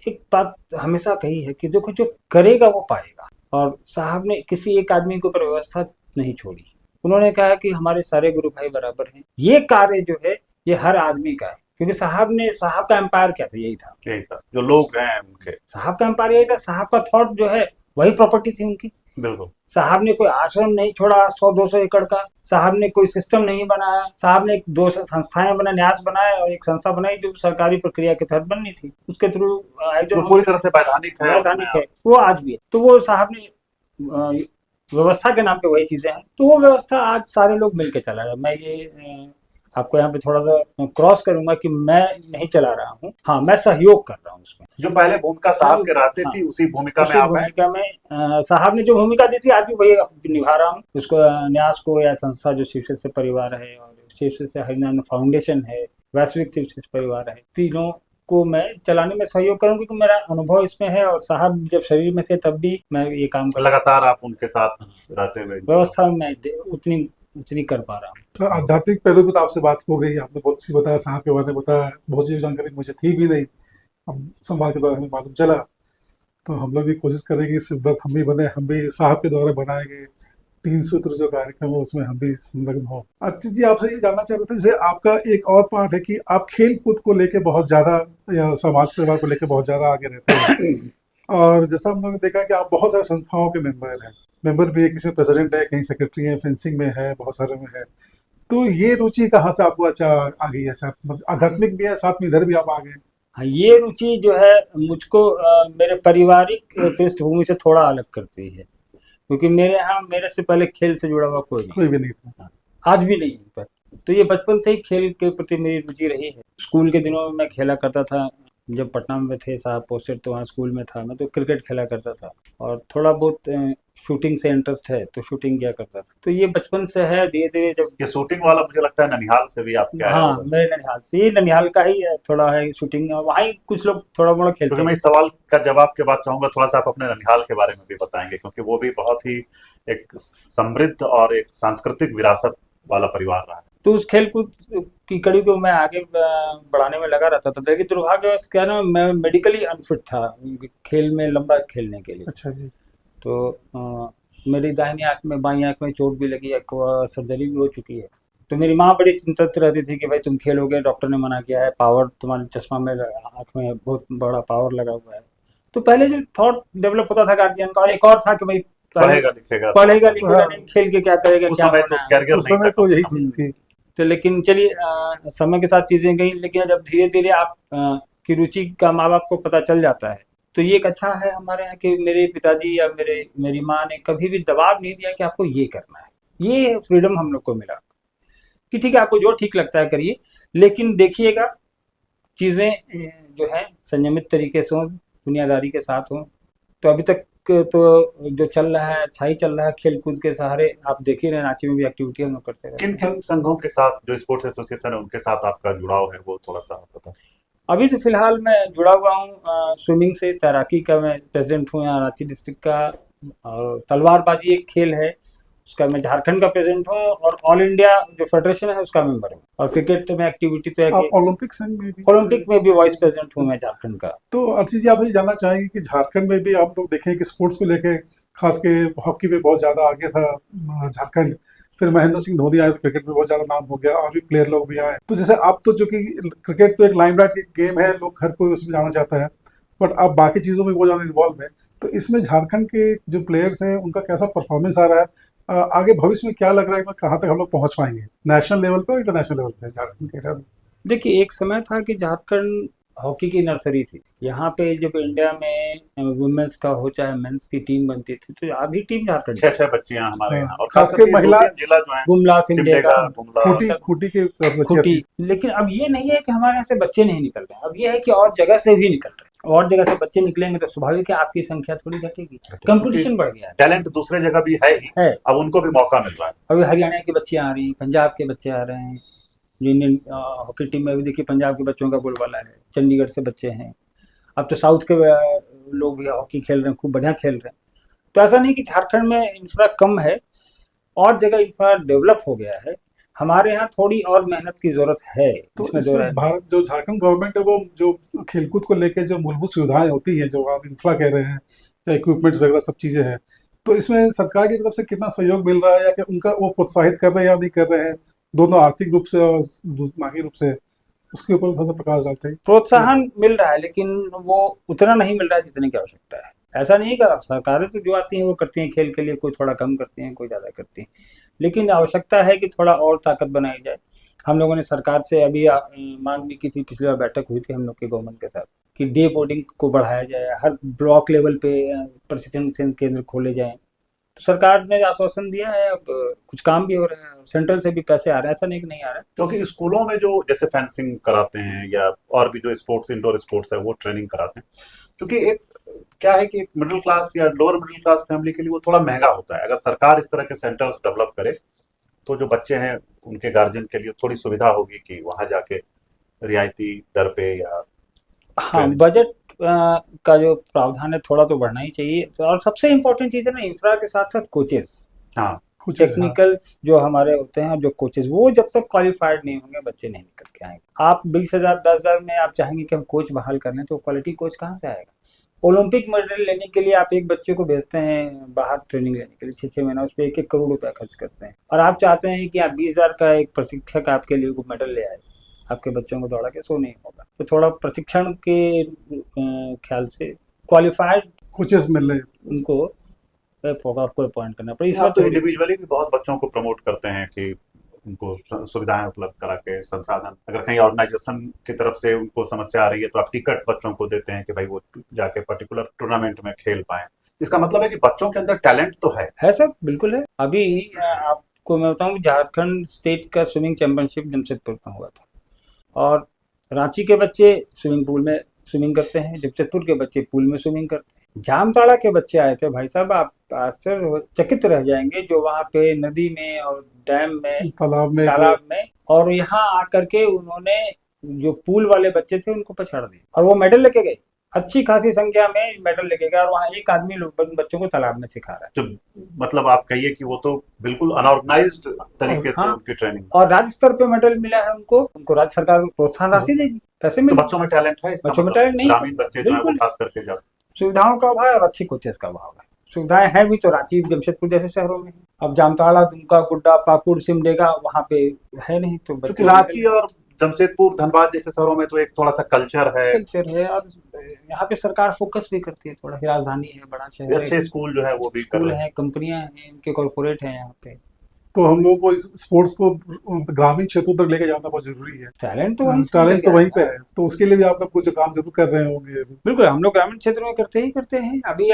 एक बात हमेशा कही है कि देखो, जो करेगा वो पाएगा। और साहब ने किसी एक आदमी के ऊपर व्यवस्था नहीं छोड़ी। उन्होंने कहा कि हमारे सारे गुरु भाई बराबर हैं, ये कार्य जो है ये हर आदमी का है। क्योंकि साहब का एम्पायर क्या था, यही था जो लोग हैं उनके, साहब का एम्पायर यही था। साहब का थॉट जो है वही प्रॉपर्टी थी उनकी। बिल्कुल। साहब ने कोई आश्रम नहीं छोड़ा 100-200 एकड़ का, साहब ने कोई सिस्टम नहीं बनाया, साहब ने 2 संस्थाएं बनाए, न्यास बनाया, और एक संस्था बनाई जो सरकारी प्रक्रिया के तहत बननी थी, उसके थ्रू जो पूरी तरह से वैधानिक है, वो आज भी है। तो वो साहब ने व्यवस्था के नाम पे वही चीजें हैं, तो वो व्यवस्था आज सारे लोग मिलकर चला रहे हैं। मैं ये आपको यहाँ पे थोड़ा सा क्रॉस करूंगा कि मैं नहीं चला रहा हूँ, हाँ, मैं सहयोग कर रहा हूँ उसमें। जो पहले भूमिका साहब के रहते थी, उसी भूमिका में आप हैं। साहब ने जो भूमिका दी थी आज भी वही निभा रहा हूँ। उसको न्यास को या संस्था जो शिव शिष्य परिवार है, और शिव शिष्य हरिनारायण फाउंडेशन है, वैश्विक शिव शिष्य परिवार है, तीनों को मैं चलाने में सहयोग करूँ, क्योंकि मेरा अनुभव इसमें है। और साहब जब शरीर में थे तब भी मैं ये काम कर, लगातार आप उनके साथ रहते हुए व्यवस्था में उतनी कर पा रहा हूँ। तो आध्यात्मिक पहलू पे तो आपसे बात हो गई, आपने बहुत चीज बताया, साहब के बारे में बताया, बहुत सी जानकारी मुझे थी भी नहीं, अब संवाद के दौरान हमें मालूम चला। तो हम लोग भी कोशिश करेंगे इस वक्त हम भी बने, हम भी साहब के द्वारा बनाए गए तीन सूत्र जो कार्यक्रम है उसमें हम भी संलग्न हो। अर्चित जी, आपसे ये जानना चाह रहे थे, जैसे आपका एक और पार्ट है कि आप खेल कूद को लेके बहुत ज्यादा या समाज सेवा को लेके बहुत ज्यादा आगे रहते हैं, और जैसा हम लोगों ने देखा कि आप बहुत सारे संस्थाओं के मेंबर भी है, किसी में प्रेसिडेंट है, कहीं सेक्रेटरी है, फेंसिंग में है, बहुत सारे में है। तो ये रुचि कहाँ से आपको अच्छा आ गई? अच्छा, मतलब आध्यात्मिक भी है, साथ में इधर भी आप आ गए? हाँ, ये रुचि जो है मुझको मेरे पारिवारिक पृष्ठभूमि से थोड़ा अलग करती है, क्योंकि मेरे यहाँ मेरे से पहले खेल से जुड़ा हुआ कोई नहीं, कोई भी नहीं था। हाँ, आज भी नहीं है पर। तो ये बचपन से ही खेल के प्रति मेरी रुचि रही है। स्कूल के दिनों में मैं खेला करता था, जब पटना में थे साहब पोस्टेड, तो वहाँ स्कूल में था मैं, तो क्रिकेट खेला करता था, और थोड़ा बहुत शूटिंग से इंटरेस्ट है तो शूटिंग किया करता था। तो ये बचपन से है, धीरे धीरे जब ये शूटिंग वाला मुझे लगता है ननिहाल से भी आपके आया हाँ, होगा। मेरे ननिहाल से, ये ननिहाल का ही है, थोड़ा है शूटिंग, वहाँ ही कुछ लोग थोड़ा मोड़ा खेलते क्योंकि मैं हैं। इस सवाल का जवाब के बाद चाहूंगा थोड़ा सा आप अपने ननिहाल के बारे में भी बताएंगे, क्योंकि वो भी बहुत ही एक समृद्ध और एक सांस्कृतिक विरासत वाला परिवार रहा है। तो उस खेल कूद की कड़ी को मैं आगे बढ़ाने में लगा रहता था, लेकिन दुर्भाग्यवश क्या ना, मैं मेडिकली अनफिट था खेल में लंबा खेलने के लिए। अच्छा जी। तो मेरी दाहिनी आंख में, बाई आंख में चोट भी लगी है, सर्जरी भी हो चुकी है। तो मेरी माँ बड़ी चिंतित रहती थी कि भाई तुम खेलोगे, डॉक्टर ने मना किया है, पावर तुम्हारे चश्मा में, आंख में बहुत बड़ा पावर लगा हुआ है। तो पहले जो थॉट डेवलप होता था गार्जियन का, एक और था कि भाई पढ़ेगा लिखेगा पढ़ेगा लिखेगा नहीं, खेल के क्या करेगा, उस क्या समय तो होना है। कैरियर उस नहीं समय था तो कम से यही कम। चीज थी। तो लेकिन चलिए, समय के साथ चीजें गई, लेकिन जब धीरे धीरे आप की रुचि का माँ बाप को पता चल जाता है, तो ये एक अच्छा है हमारे यहाँ कि मेरे पिताजी या मेरी माँ ने कभी भी दबाव नहीं दिया कि आपको ये करना है। ये फ्रीडम हम लोग को मिला कि ठीक है, आपको जो ठीक लगता है करिए, लेकिन देखिएगा चीजें जो है संयमित तरीके से हों, दुनियादारी के साथ हों। तो अभी तक तो जो चल रहा है अच्छा ही चल रहा है, खेल कूद के सहारे आप देख ही रहे, रांची में भी एक्टिविटी हम लोग करते रहते किन हैं। किन संघों के साथ, जो स्पोर्ट्स एसोसिएशन है उनके साथ आपका जुड़ाव है, वो थोड़ा सा आप बताएं। अभी तो फिलहाल मैं जुड़ा हुआ हूँ स्विमिंग से, तैराकी का मैं प्रेसिडेंट हूँ यहाँ रांची डिस्ट्रिक्ट का, और तलवारबाजी एक खेल है उसका मैं झारखंड का प्रेसिडेंट हूँ, और ऑल इंडिया जो फेडरेशन है उसका मेंबर हूँ। और क्रिकेट में एक्टिविटी तो है आप कि ओलंपिक संघ में भी? ओलंपिक में भी वाइस प्रेसिडेंट हूँ मैं झारखंड का। तो अर्चित जी, आप ये जानना चाहेंगे कि झारखंड में भी आप लोग देखें कि स्पोर्ट्स को लेके, खास के हॉकी में बहुत ज्यादा आगे था झारखंड। फिर महेंद्र सिंह धोनी आए तो क्रिकेट में बहुत ज्यादा नाम हो गया, और भी प्लेयर लोग भी आए। तो जैसे आप तो, जो कि क्रिकेट तो एक लाइमलाइट की गेम है, लोग हर कोई उसमें जाना चाहता है, बट आप बाकी चीजों में बहुत ज्यादा इन्वॉल्व है। तो इसमें झारखंड के जो प्लेयर्स हैं उनका कैसा परफॉर्मेंस आ रहा है? आगे भविष्य में क्या लग रहा है कि कहाँ तक हम लोग पहुंच पाएंगे, नेशनल लेवल पे और इंटरनेशनल लेवल पे झारखंड के? देखिए, एक समय था कि झारखंड हॉकी की नर्सरी थी। यहाँ पे जब इंडिया में वुमेन्स का हो चाहे मेंस की टीम बनती थी, तो आधी टीम झारखंड छह छह बच्चियां हमारे हाँ, यहाँ, और खास खास कर करके महिला, 2-3 जिला जो है, गुमला, सिमडेगा, सिमडेगा, गुमला, खूटी खूटी के बच्चे खूटी। थे। लेकिन अब ये नहीं है कि हमारे यहाँ से बच्चे नहीं निकल रहे हैं, अब ये है कि और जगह से भी निकल रहे हैं, और जगह से बच्चे निकलेंगे तो स्वाभाविक है आपकी संख्या थोड़ी घटेगी, कंपटीशन बढ़ गया टैलेंट दूसरे जगह भी है ही, है। अब उनको भी मौका मिल रहा है। अभी हरियाणा के बच्चे आ रहे हैं, पंजाब के बच्चे आ रहे हैं, जो इंडियन हॉकी टीम में अभी देखिए पंजाब के बच्चों का बोलबाला है, चंडीगढ़ से बच्चे हैं। अब तो साउथ के लोग भी हॉकी खेल रहे हैं, खूब बढ़िया खेल रहे हैं। तो ऐसा नहीं कि झारखंड में इंफ्रा कम है, और जगह इंफ्रा डेवलप हो गया है। हमारे यहाँ थोड़ी और मेहनत की जरूरत है, तो इसमें दो इसमें राय नहीं। भारत, जो झारखंड गवर्नमेंट है, वो जो खेलकूद को लेके जो मूलभूत सुविधाएं होती हैं, जो आप इंफ्रा कह रहे हैं या इक्विपमेंट्स वगैरह सब चीजें हैं, तो इसमें सरकार की तरफ से कितना सहयोग मिल रहा है, या कि उनका वो प्रोत्साहित कर रहे हैं या नहीं कर रहे हैं, दोनों आर्थिक रूप से और दिमागी रूप से? उसके ऊपर थोड़ा सा प्रकाश डालते हैं। प्रोत्साहन मिल रहा है, लेकिन वो उतना नहीं मिल रहा है जितने की आवश्यकता है। ऐसा नहीं कि सरकारें तो जो आती हैं वो करती हैं खेल के लिए, कोई थोड़ा कम करती हैं, कोई ज़्यादा करती हैं, लेकिन आवश्यकता है कि थोड़ा और ताकत बनाई जाए। हम लोगों ने सरकार से अभी मांग भी की थी, पिछली बार बैठक हुई थी हम लोग के गवर्नमेंट के साथ, कि डे बोर्डिंग को बढ़ाया जाए, हर ब्लॉक लेवल पे प्रशिक्षण केंद्र खोले जाएं। तो सरकार ने आश्वासन दिया है, अब कुछ काम भी हो रहा है, सेंट्रल से भी पैसे आ रहे हैं, ऐसा नहीं कि नहीं आ रहा है। क्योंकि स्कूलों में जो जैसे फेंसिंग कराते हैं या और भी जो स्पोर्ट्स, इंडोर स्पोर्ट्स है, वो ट्रेनिंग कराते हैं, क्योंकि एक क्या है कि एक मिडिल क्लास या लोअर मिडिल क्लास फैमिली के लिए वो थोड़ा महंगा होता है। अगर सरकार इस तरह के सेंटर्स डेवलप करे तो जो बच्चे हैं उनके गार्जियन के लिए थोड़ी सुविधा होगी कि वहां जाके रियायती दर पे या हाँ, बजट का जो प्रावधान है थोड़ा तो बढ़ना ही चाहिए। और सबसे इम्पोर्टेंट चीज़ है ना, इंफ्रा के साथ साथ कोचेस, हाँ कुछ टेक्निकल्स जो हमारे होते हैं, जो कोचेस, वो जब तक क्वालिफाइड नहीं होंगे बच्चे नहीं निकल के आएंगे। आप 20,000 10,000 में आप चाहेंगे कि हम कोच बहाल कर लें, तो क्वालिटी कोच कहाँ से आएगा? ओलंपिक मेडल लेने के लिए आप एक बच्चे को भेजते हैं बाहर ट्रेनिंग लेने के लिए 6-6 महीना, उस पर 1-1 करोड़ रुपया खर्च करते हैं, और आप चाहते हैं कि आप 20,000 का एक प्रशिक्षक आपके लिए वो मेडल ले आए, आपके बच्चों को दौड़ा के सो नहीं होगा। तो थोड़ा प्रशिक्षण के ख्याल से क्वालिफाइड कोचेस मिल रहे हैं। उनको आपको अपॉइंट करना पड़े। इस आप बात तो इंडिविजुअली भी बहुत बच्चों को प्रमोट करते हैं कि उनको सुविधाएं उपलब्ध करा के, संसाधन, अगर कहीं ऑर्गेनाइजेशन की तरफ से उनको समस्या आ रही है तो आप टिकट बच्चों को देते हैं कि भाई वो जाके पर्टिकुलर टूर्नामेंट में खेल पाए। इसका मतलब है कि बच्चों के अंदर टैलेंट तो है सर, बिल्कुल है। अभी आपको मैं बताऊं, झारखंड स्टेट का स्विमिंग चैंपियनशिप जमशेदपुर में हुआ था, और रांची के बच्चे स्विमिंग पूल में स्विमिंग करते हैं, जमशेदपुर के बच्चे पूल में स्विमिंग करते हैं, जामताड़ा के बच्चे आए थे भाई साहब, आप आश्चर्यचकित रह जाएंगे, जो वहाँ पे नदी में और डैम में तालाब में और यहाँ आकर के उन्होंने जो पूल वाले बच्चे थे उनको पछाड़ दिया, और वो मेडल लेके गए, अच्छी खासी संख्या में मेडल लेके गए, और वहाँ एक आदमी बच्चों को तालाब में सिखा रहा है। तो मतलब आप कहिए कि वो तो बिल्कुल अनऑर्गेनाइज्ड तरीके से हाँ, उनकी ट्रेनिंग, और राज्य स्तर पे मेडल मिला है उनको राज्य सरकार प्रोत्साहन राशि देगी, पैसे तो मिले। बच्चों में टैलेंट है, इसका बच्चों में मतलब टैलेंट नहीं, ग्रामीण बच्चे जो है वो बिल्कुल। खास करके जब सुविधाओं का अभाव है और अच्छी कोचेस का अभाव है। सुविधाएं हैं भी तो रांची जमशेदपुर जैसे शहरों में, अब जामताड़ा, दुमका, गुड्डा, पाकुड़, सिमडेगा वहाँ पे है नहीं, तो क्योंकि रांची और जमशेदपुर, धनबाद जैसे शहरों में तो एक थोड़ा सा कल्चर है, और यहाँ पे सरकार फोकस भी करती है थोड़ा, राजधानी है, बड़ा शहर है, अच्छे स्कूल जो है वो भी कर स्कूल रहे हैं। है, कंपनियां हैं, इनके कॉर्पोरेट हैं यहाँ पे। तो हम लोगों को इस स्पोर्ट्स को ग्रामीण क्षेत्रों तक लेके जाना बहुत जरूरी है। टैलेंट तो टैलेंट तो वहीं पे है, तो उसके लिए भी आप कुछ काम जरूर कर रहे होंगे। बिल्कुल, हम लोग ग्रामीण क्षेत्र में करते हैं। अभी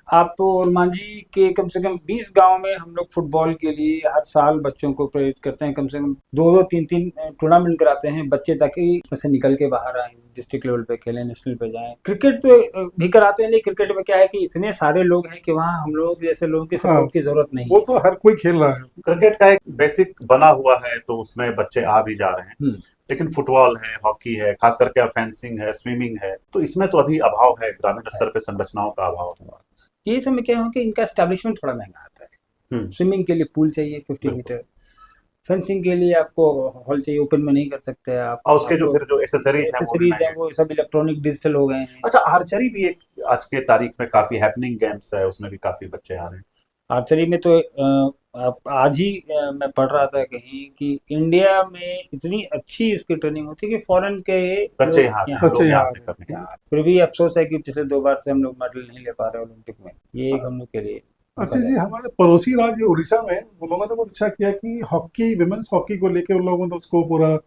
आप और मांझी के कम से कम 20 गांव में हम लोग फुटबॉल के लिए हर साल बच्चों को प्रेरित करते हैं, कम से कम 2-2, 3-3 टूर्नामेंट कराते हैं बच्चे, ताकि इसमें से निकल के बाहर आए, डिस्ट्रिक्ट लेवल पे खेलें, नेशनल पे जाएं। क्रिकेट तो भी कराते हैं, लेकिन क्रिकेट में क्या है कि इतने सारे लोग हैं कि वहाँ हम लोग जैसे लोगों की सपोर्ट की जरूरत नहीं वो है। तो हर कोई खेल रहा है। क्रिकेट का एक बेसिक बना हुआ है तो उसमें बच्चे आ भी जा रहे हैं, लेकिन फुटबॉल है, हॉकी है, खास करके फेंसिंग है, स्विमिंग है, तो इसमें तो अभी अभाव है, ग्रामीण स्तर पे संरचनाओं का अभाव है। ये सब में क्या है कि इनका एस्टेब्लिशमेंट थोड़ा महंगा आता है। स्विमिंग के लिए पूल चाहिए 50 मीटर, फेंसिंग के लिए आपको हॉल चाहिए, ओपन में नहीं कर सकते आप, और उसके जो फिर जो एक्सेसरीज है वो सब इलेक्ट्रॉनिक डिजिटल हो गए हैं। अच्छा, आर्चरी भी एक आज के तारीख में काफी हैपनिंग गेम्स है, उसमें भी काफी बच्चे आ रहे हैं। आर्चरी में तो आज ही मैं पढ़ रहा था कहीं कि इंडिया में इतनी अच्छी इसकी ट्रेनिंग होती है कि फॉरेन के बच्चे यहाँ करने। फिर भी अफसोस है कि पिछले 2 बार से हम लोग मेडल नहीं ले पा रहे ओलंपिक में, ये एक हम लोग के लिए। अच्छा जी, हमारे पड़ोसी राज्य उड़ीसा में उन लोगों ने बहुत अच्छा किया कि हॉकी, विमेंस हॉकी को लेके उन लोगों ने उसको पूरा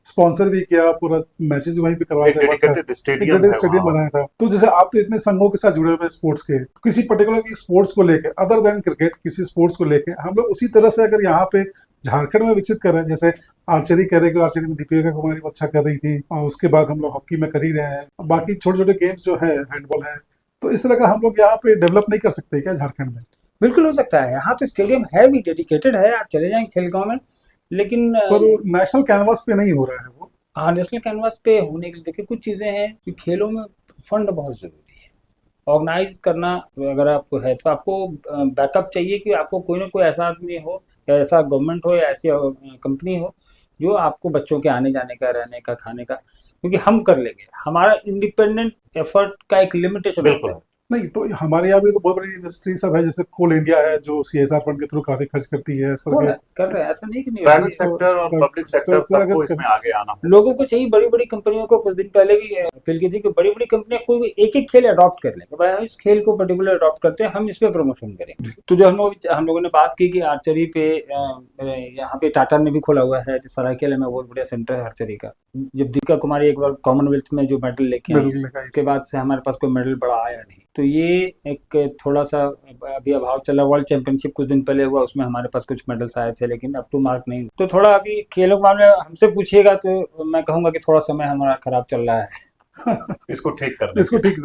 स्पॉन्सर भी किया, पूरा मैचेस भी वहीं पे करवाया था, डेडिकेटेड स्टेडियम बनाया था। तो जैसे आप तो इतने संघों के साथ जुड़े हुए हैं स्पोर्ट्स के, तो किसी पर्टिकुलर की स्पोर्ट्स को लेके, अदर देन क्रिकेट, किसी स्पोर्ट्स को लेके हम लोग उसी तरह से अगर यहाँ पे झारखंड में विकसित कर रहे हैं, जैसे आर्चरी कह रहे हैं, आर्चरी में दीपिका कुमारी अच्छा कर रही थी, और उसके बाद हम लोग हॉकी में कर ही रहे हैं, बाकी छोटे छोटे गेम्स जो है, हैंडबॉल है, तो इस तरह का हम लोग यहाँ पे डेवलप नहीं कर सकते क्या झारखंड में? बिल्कुल हो सकता है, यहाँ तो स्टेडियम है भी, डेडिकेटेड है, आप चले जाएंगे खेलगांव में, लेकिन पर नेशनल कैनवास पे नहीं हो रहा है वो। हाँ, नेशनल कैनवास पे होने के लिए देखिए कुछ चीजें हैं कि खेलों में फंड बहुत जरूरी है, ऑर्गेनाइज करना अगर आपको है तो आपको बैकअप चाहिए कि आपको कोई ना कोई ऐसा आदमी हो, या ऐसा गवर्नमेंट हो, या ऐसी कंपनी हो जो आपको बच्चों के आने जाने का, रहने का, खाने का, क्योंकि हम कर लेंगे, हमारा इंडिपेंडेंट एफर्ट का एक लिमिटेशन होता है। नहीं तो हमारे यहाँ भी तो बहुत बड़ी इंडस्ट्री सब है, जैसे कोल इंडिया है जो CSR फंड के थ्रू काफी खर्च करती है, कर रहे हैं, ऐसा नहीं कि नहीं। प्राइवेट सेक्टर और पब्लिक सेक्टर सबको इसमें आगे आना है। लोगों को चाहिए, बड़ी बड़ी कंपनियों को कुछ दिन पहले भी अपील की थी कि बड़ी बड़ी कंपनियां कोई एक एक खेल अडॉप्ट कर लें, भाई हम इस खेल को पर्टिकुलर अडॉप्ट करते हैं, हम इस पे प्रमोशन करें। तो जो हम लोगों ने बात की कि आर्चरी पे यहाँ पे टाटा ने भी खोला हुआ है सरायकेला में, बहुत बढ़िया सेंटर है आर्चरी का। जब दीपिका कुमारी एक बार कॉमनवेल्थ में जो मेडल लेके आई, उसके बाद से हमारे पास कोई मेडल बड़ा आया नहीं, तो ये एक थोड़ा सा अभी अभाव चला। वर्ल्ड चैंपियनशिप कुछ दिन पहले हुआ, उसमें हमारे पास कुछ मेडल्स आए थे, लेकिन अप टू मार्क नहीं, तो थोड़ा अभी खेलों के मामले में हमसे पूछिएगा तो मैं कहूंगा कि थोड़ा समय हमारा खराब चल रहा है। इसको ठीक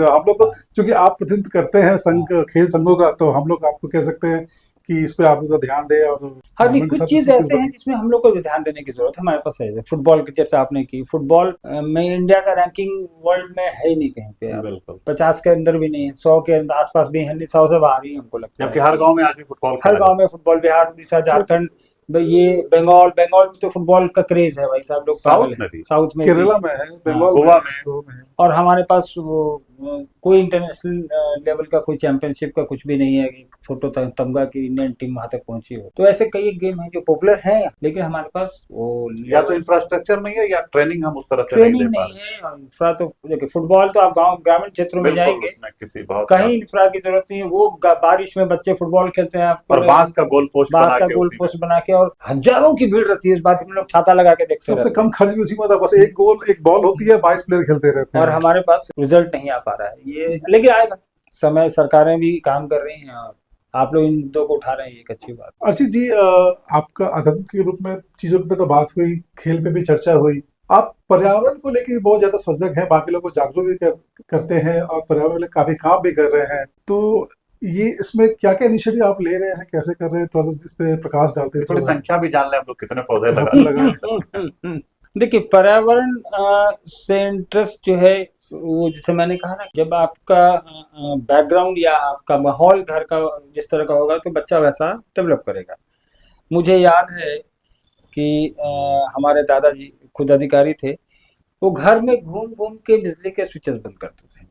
हम लोग तो चूंकि आप प्रतिनिधित्व करते हैं संघ, खेल संघों का, तो हम लोग आपको कह सकते हैं कि इस पे आप ध्यान दें। और हाँ, कुछ चीज ऐसे हैं जिसमें हम लोग को भी ध्यान देने की जरूरत है। हमारे पास है फुटबॉल की चर्चा आपने की, फुटबॉल में इंडिया का रैंकिंग वर्ल्ड में है ही नहीं कहीं पे, बिल्कुल 50 के अंदर भी नहीं है, 100 के आसपास भी है नहीं, 100 से बाहर ही हमको लगता है। जबकि हर गांव में आज भी फुटबॉल, हर गांव में फुटबॉल, बिहार, उड़ीसा, झारखंड, ये बंगाल में तो फुटबॉल का क्रेज है भाई साहब, लोग साउथ में केरला में है, गोवा में, और हमारे पास वो कोई इंटरनेशनल लेवल का कोई चैंपियनशिप का कुछ भी नहीं है कि फोटो तमगा की इंडियन टीम वहां तक पहुंची हो। तो ऐसे कई गेम हैं जो पॉपुलर हैं, लेकिन हमारे पास वो या तो इंफ्रास्ट्रक्चर नहीं है या ट्रेनिंग हम उस तरह से नहीं ट्रेनिंग दे पा नहीं है। और इंफ्रा तो देखिए, फुटबॉल तो आप गांव ग्रामीण क्षेत्रों में बिल्कुल जाएंगे, उसमें किसी बहुत कहीं इंफ्रा की जरूरत नहीं है। वो बारिश में बच्चे फुटबॉल खेलते हैं, आप और बांस का गोल पोस्ट बांस बना का के गोल उसी में पोस्ट बना के, और हजारों की भीड़ रहती है। इस बात में लोग छाता लगा के देखते सबसे रहते हैं। कम खर्च भी उसी में था, बस एक गोल एक बॉल होती है, 22 प्लेयर खेलते रहते और हैं। हमारे पास रिजल्ट नहीं आ पा रहा है ये, लेकिन आएगा समय। सरकारें भी काम कर रही हैं और आप लोग इन मुद्दों को उठा रहे हैं, ये एक अच्छी बात। अर्चित जी, आपका अध्ययन के रूप में चीजों पे तो बात हुई, खेल पे भी चर्चा हुई। आप पर्यावरण को लेकर बहुत ज्यादा सजग हैं, बाकी लोगों को जागरूक भी करते हैं और पर्यावरण के लिए काफी काम भी कर रहे हैं। तो ये इसमें क्या क्या इनिशिएटिव आप ले रहे हैं, कैसे कर रहे हैं, थोड़ा सा इस पे प्रकाश डालते हैं थोड़ी थोड़ा। संख्या भी जान ले हम लोग कितने पौधे लगा देखिए, पर्यावरण से इंटरेस्ट जो है, वो जैसे मैंने कहा ना, जब आपका बैकग्राउंड या आपका माहौल घर का जिस तरह का होगा तो बच्चा वैसा डेवलप करेगा। मुझे याद है कि हमारे दादाजी खुद अधिकारी थे, वो घर में घूम घूम के बिजली के स्विचेस बंद करते थे।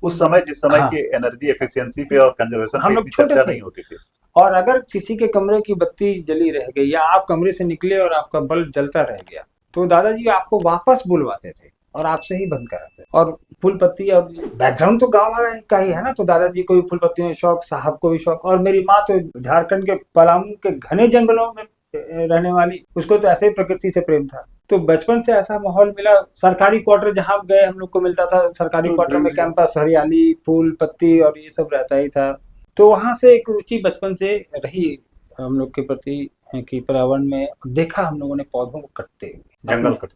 उस समय जिस समय हाँ। की एनर्जी एफिशिएंसी पे और कंजर्वेशन हम पे लोग इतनी छोटे चर्चा थे। नहीं होती थी। और अगर किसी के कमरे की बत्ती जली रह गई या आप कमरे से निकले और आपका बल्ब जलता रह गया, तो दादाजी आपको वापस बुलवाते थे और आपसे ही बंद कराते। और फूल पत्ती, और बैकग्राउंड तो गांव का ही है ना, तो दादाजी को भी फूल पत्तियों में शौक, साहब को भी शौक। और मेरी माँ तो झारखंड के पलामू के घने जंगलों में रहने वाली, उसको तो ऐसे ही प्रकृति से प्रेम था। तो बचपन से ऐसा माहौल मिला। सरकारी क्वार्टर जहाँ गए हम लोग को मिलता था, सरकारी तो क्वार्टर में जी। कैंपस, हरियाली, फूल पत्ती और ये सब रहता ही था। तो वहां से एक रुचि बचपन से रही हम लोग के प्रति, कि पर्यावरण में देखा हम लोगों ने पौधों को कटते हुए,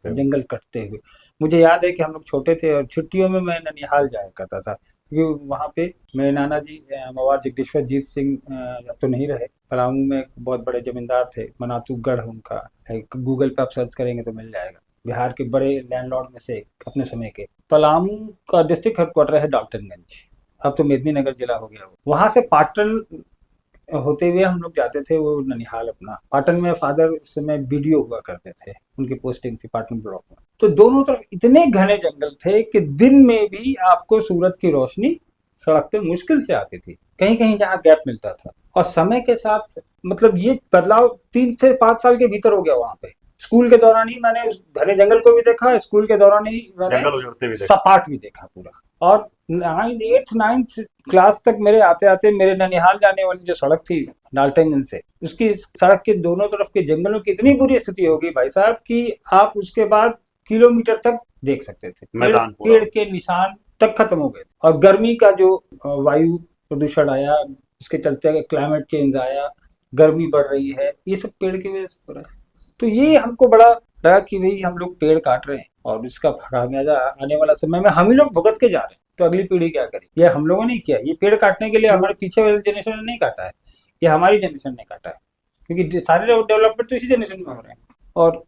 जंगल कटते हुए। मुझे याद है कि हम लोग छोटे थे और छुट्टियों में मैं ननिहाल जाया करता था, क्योंकि वहाँ पे मेरे नाना जी मवार जगदीश्वर जीत सिंह अब तो नहीं रहे, पलामू में एक बहुत बड़े जमींदार थे, मनातू गढ़ उनका है। गूगल पे आप सर्च करेंगे तो मिल जाएगा। बिहार के बड़े लैंडलॉर्ड में से अपने समय के। पलामू का डिस्ट्रिक्ट हेडक्वार्टर है डाल्टनगंज, अब तो मेदिनीनगर जिला हो गया। वहां से पाटन होते हुए हम लोग जाते थे वो ननिहाल अपना। पाटन में फादर उस समय बीडीओ हुआ करते थे, उनकी पोस्टिंग थी पाटन ब्लॉक में। तो दोनों तरफ इतने घने जंगल थे कि दिन में भी आपको सूरज की रोशनी सड़क पे मुश्किल से आती थी, कहीं कहीं जहाँ गैप मिलता था। और समय के साथ मतलब ये बदलाव 3 से 5 साल के भीतर हो गया वहां पे। स्कूल के दौरान ही मैंने उस घने जंगल को भी देखा, स्कूल के दौरान ही मैंने जंगल उजड़ते भी देखा। सपाट भी देखा पूरा। और 9th क्लास तक मेरे आते आते मेरे ननिहाल जाने वाली जो सड़क थी डाल्टनगंज से, उसकी सड़क के दोनों तरफ के जंगलों की इतनी बुरी स्थिति हो गई भाई साहब कि आप उसके बाद किलोमीटर तक देख सकते थे, मैदान पूरा। पेड़ के निशान तक खत्म हो गए थे। और गर्मी का जो वायु प्रदूषण आया, उसके चलते क्लाइमेट चेंज आया, गर्मी बढ़ रही है, ये सब पेड़ की वजह से हो रहा है। तो ये हमको बड़ा लगा कि भाई हम लोग पेड़ काट रहे हैं और इसका खामियाजा आने वाला समय में हम ही लोग भुगत के जा रहे हैं। तो अगली पीढ़ी क्या करे? ये हम लोगों ने किया। ये पेड़ काटने के लिए हमारे पीछे वाले जनरेशन ने नहीं काटा है, ये हमारी जनरेशन ने काटा है, क्योंकि सारे डेवलपमेंट तो इसी जनरेशन में हो रहे हैं। और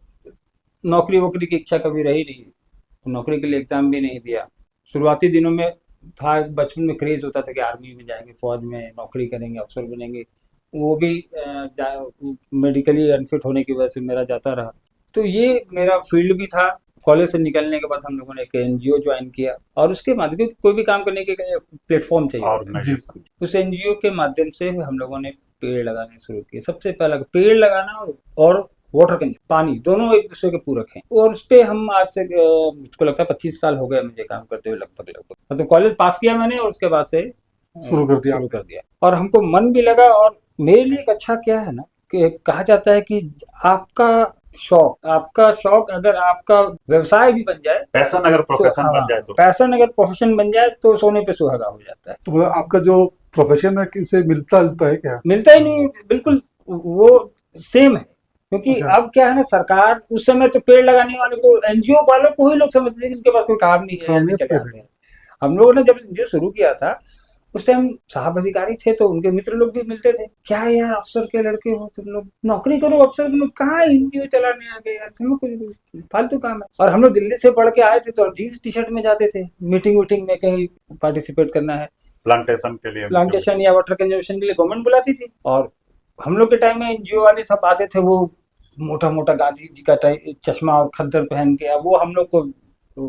नौकरी वोकरी की इच्छा कभी रही नहीं, तो नौकरी के लिए एग्जाम भी नहीं दिया। शुरुआती दिनों में था, बचपन में क्रेज होता था कि आर्मी में जाएंगे, फौज में नौकरी करेंगे, अफसर बनेंगे। वो भी मेडिकली अनफिट होने की वजह से मेरा जाता रहा। तो ये मेरा फील्ड भी था। कॉलेज से निकलने के बाद हम लोगों ने एक एनजीओ ज्वाइन किया और उसके माध्यम से कोई भी काम करने के प्लेटफॉर्म चाहिए। ऑर्गेनाइजेशन। उस एनजीओ के माध्यम से हम लोगों ने पेड़ लगाने शुरू किए। सबसे पहला पेड़ लगाना और वाटर कंजर्वेशन, पानी, दोनों एक दूसरे के पूरक हैं। और उस पे हम आज से मुझको लगता है 25 साल हो गए मुझे काम करते हुए, लगभग। मतलब कॉलेज पास किया मैंने और उसके बाद से शुरू कर दिया। और हमको मन भी लगा। और मेरे लिए एक अच्छा क्या है ना, कि कहा जाता है कि आपका शौक अगर आपका व्यवसाय भी बन जाए, पैशन अगर प्रोफेशन बन जाए तो पैशन अगर प्रोफेशन बन जाए तो सोने पे सुहागा हो जाता है। तो मतलब आपका जो प्रोफेशन है किससे मिलता जुलता है क्या? मिलता ही नहीं, बिल्कुल वो सेम है। क्योंकि अच्छा। अब क्या है ना, सरकार उस समय तो पेड़ लगाने वाले को, एनजीओ वालों को ही लोग समझते थे कि इनके पास कोई काम नहीं है, ऐसे चले आते हैं। हम लोगों ने जब एनजीओ शुरू किया था उस टाइम साहब अधिकारी थे, तो उनके मित्र लोग भी मिलते थे। क्या यार, अफसर के लड़के हो तुम लोग, नौकरी करो, अफसर तुम लोग कहाँ एनजीओ चलाने आ गए यार, तुम लोग कुछ फालतू काम है। और हम लोग दिल्ली से पढ़ के आए थे तो जीन्स टी शर्ट में जाते थे, मीटिंग में कहीं पार्टिसिपेट करना है, प्लांटेशन या वाटर कंजर्वेशन के लिए गवर्नमेंट बुलाती थी। और हम लोग के टाइम में एनजीओ वाले सब आते थे, वो मोटा मोटा गांधी जी का चश्मा और खद्दर पहन के। अब वो हम लोग को